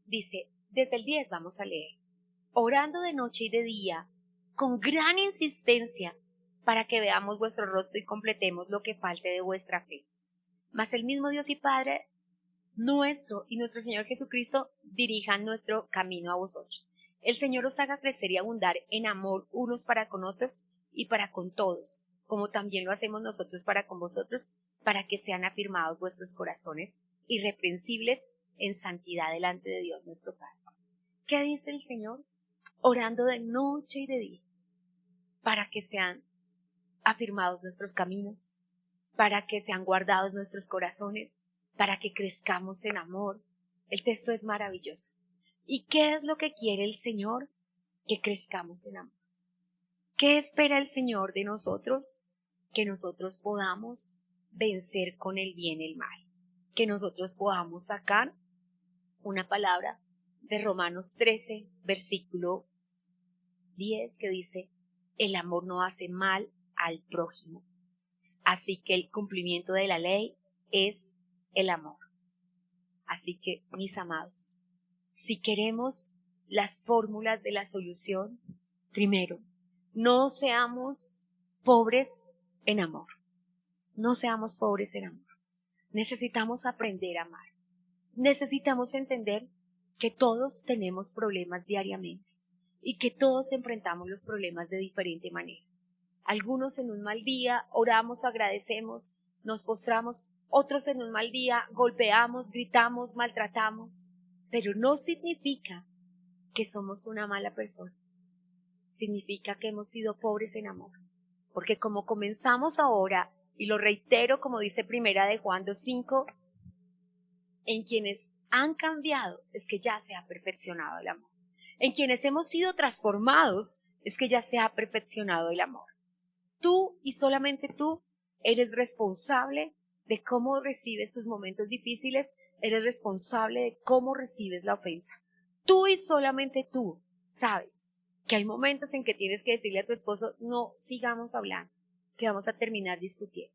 10. Desde el 10 vamos a leer. Orando de noche y de día, con gran insistencia, para que veamos vuestro rostro y completemos lo que falte de vuestra fe. Mas el mismo Dios y Padre nuestro y nuestro Señor Jesucristo dirijan nuestro camino a vosotros. El Señor os haga crecer y abundar en amor unos para con otros y para con todos, como también lo hacemos nosotros para con vosotros, para que sean afirmados vuestros corazones, irreprensibles en santidad delante de Dios nuestro Padre. ¿Qué dice el Señor? Orando de noche y de día, para que sean afirmados nuestros caminos, para que sean guardados nuestros corazones, para que crezcamos en amor. El texto es maravilloso. ¿Y qué es lo que quiere el Señor? Que crezcamos en amor. ¿Qué espera el Señor de nosotros? Que nosotros podamos vencer con el bien el mal. Que nosotros podamos sacar una palabra de Romanos 13, versículo 10, que dice, el amor no hace mal al prójimo. Así que el cumplimiento de la ley es el amor. Así que, mis amados, si queremos las fórmulas de la solución, primero, no seamos pobres en amor. No seamos pobres en amor. Necesitamos aprender a amar. Necesitamos entender que todos tenemos problemas diariamente y que todos enfrentamos los problemas de diferente manera. Algunos en un mal día oramos, agradecemos, nos postramos. Otros en un mal día golpeamos, gritamos, maltratamos. Pero no significa que somos una mala persona. Significa que hemos sido pobres en amor. Porque como comenzamos ahora, y lo reitero como dice Primera de Juan 2:5, en quienes han cambiado es que ya se ha perfeccionado el amor. En quienes hemos sido transformados es que ya se ha perfeccionado el amor. Tú y solamente tú eres responsable de cómo recibes tus momentos difíciles, eres responsable de cómo recibes la ofensa. Tú y solamente tú sabes que hay momentos en que tienes que decirle a tu esposo, no sigamos hablando, que vamos a terminar discutiendo.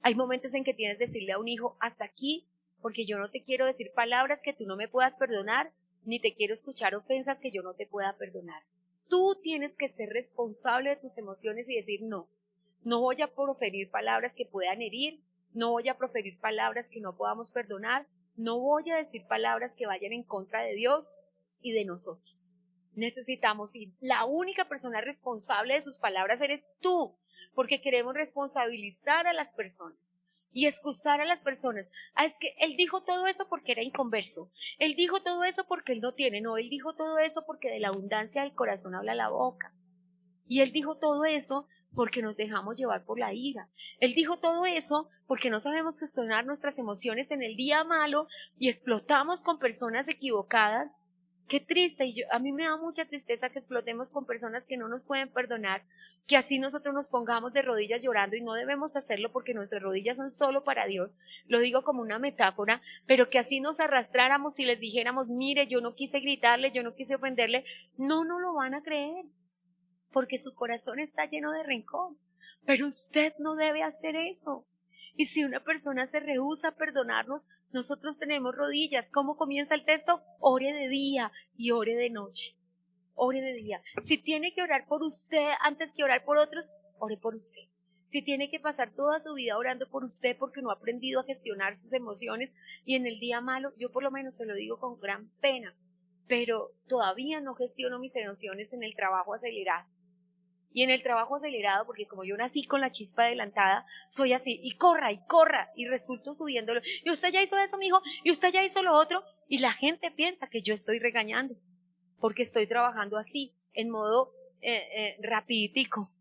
Hay momentos en que tienes que decirle a un hijo, hasta aquí, porque yo no te quiero decir palabras que tú no me puedas perdonar, ni te quiero escuchar ofensas que yo no te pueda perdonar. Tú tienes que ser responsable de tus emociones y decir no voy a proferir palabras que puedan herir, no voy a proferir palabras que no podamos perdonar, no voy a decir palabras que vayan en contra de Dios y de nosotros. Necesitamos ir. La única persona responsable de sus palabras eres tú, porque queremos responsabilizar a las personas y excusar a las personas. Es que él dijo todo eso porque era inconverso, él dijo todo eso porque él no tiene, no, él dijo todo eso porque de la abundancia del corazón habla la boca. Y él dijo todo eso porque nos dejamos llevar por la ira. Él dijo todo eso porque no sabemos gestionar nuestras emociones en el día malo y explotamos con personas equivocadas. Qué triste, y a mí me da mucha tristeza que explotemos con personas que no nos pueden perdonar, que así nosotros nos pongamos de rodillas llorando, y no debemos hacerlo porque nuestras rodillas son solo para Dios, lo digo como una metáfora, pero que así nos arrastráramos y les dijéramos, mire, yo no quise gritarle, yo no quise ofenderle, no lo van a creer, porque su corazón está lleno de rencor, pero usted no debe hacer eso. Y si una persona se rehúsa a perdonarnos, nosotros tenemos rodillas. ¿Cómo comienza el texto? Ore de día y ore de noche. Ore de día. Si tiene que orar por usted antes que orar por otros, ore por usted. si tiene que pasar toda su vida orando por usted porque no ha aprendido a gestionar sus emociones y en el día malo, yo por lo menos se lo digo con gran pena, pero todavía no gestiono mis emociones en el trabajo acelerado. Y en el trabajo acelerado, porque como yo nací con la chispa adelantada, soy así, y corra, y resulto subiéndolo. Y usted ya hizo eso, mijo, y usted ya hizo lo otro, y la gente piensa que yo estoy regañando, porque estoy trabajando así, en modo rapiditico,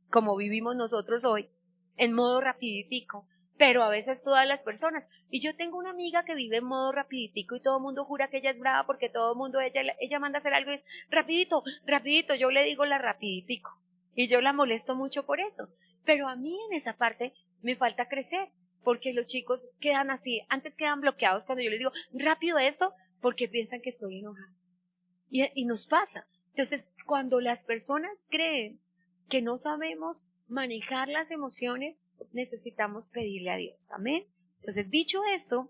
como vivimos nosotros hoy, en modo rapiditico, pero a veces todas las personas, y yo tengo una amiga que vive en modo rapiditico y todo el mundo jura que ella es brava porque todo el mundo, ella manda a hacer algo y es rapidito, rapidito, yo le digo la rapiditico, y yo la molesto mucho por eso, pero a mí en esa parte me falta crecer, porque los chicos quedan así, antes quedan bloqueados cuando yo les digo rápido esto, porque piensan que estoy enojada, y nos pasa. Entonces, cuando las personas creen que no sabemos manejar las emociones, necesitamos pedirle a Dios. Amén. Entonces, dicho esto,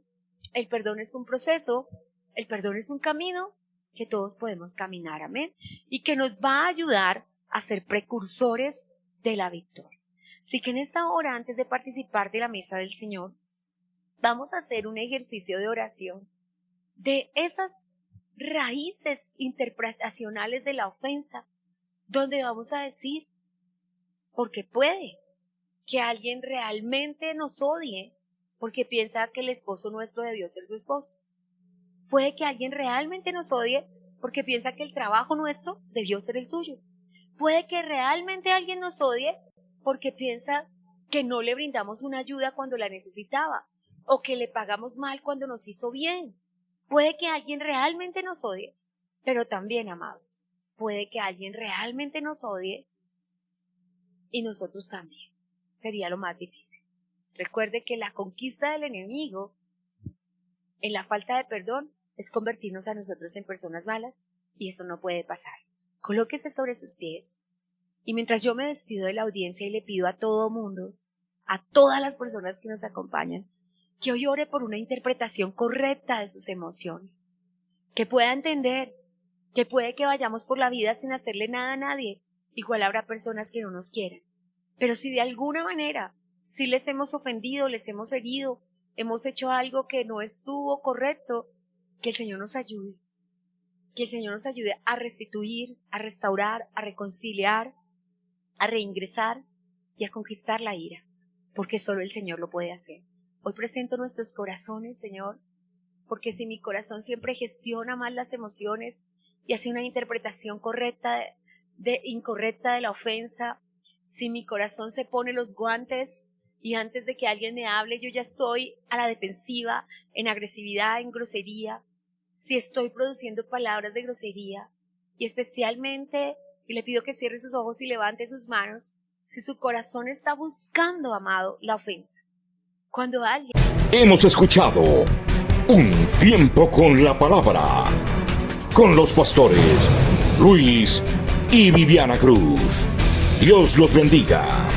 el perdón es un proceso, el perdón es un camino que todos podemos caminar. Amén. Y que nos va a ayudar a ser precursores de la victoria. Así que en esta hora, antes de participar de la mesa del Señor, vamos a hacer un ejercicio de oración de esas raíces interpretacionales de la ofensa, donde vamos a decir, porque puede que alguien realmente nos odie porque piensa que el esposo nuestro debió ser su esposo. Puede que alguien realmente nos odie porque piensa que el trabajo nuestro debió ser el suyo. Puede que realmente alguien nos odie porque piensa que no le brindamos una ayuda cuando la necesitaba o que le pagamos mal cuando nos hizo bien. Puede que alguien realmente nos odie, pero también, amados, puede que alguien realmente nos odie y nosotros también. Sería lo más difícil. Recuerde que la conquista del enemigo en la falta de perdón es convertirnos a nosotros en personas malas y eso no puede pasar. Colóquese sobre sus pies y mientras yo me despido de la audiencia y le pido a todo mundo, a todas las personas que nos acompañan, que hoy ore por una interpretación correcta de sus emociones, que pueda entender que puede que vayamos por la vida sin hacerle nada a nadie, igual habrá personas que no nos quieran, pero si de alguna manera, si les hemos ofendido, les hemos herido, hemos hecho algo que no estuvo correcto, que el Señor nos ayude, que el Señor nos ayude a restituir, a restaurar, a reconciliar, a reingresar y a conquistar la ira, porque solo el Señor lo puede hacer. Hoy presento nuestros corazones, Señor, porque si mi corazón siempre gestiona mal las emociones y hace una interpretación incorrecta de la ofensa, si mi corazón se pone los guantes y antes de que alguien me hable yo ya estoy a la defensiva, en agresividad, en grosería, si estoy produciendo palabras de grosería y especialmente, y le pido que cierre sus ojos y levante sus manos, si su corazón está buscando, amado, la ofensa. Cuando alguien... Hemos escuchado Un Tiempo con la Palabra, con los pastores Luis y Viviana Cruz. Dios los bendiga.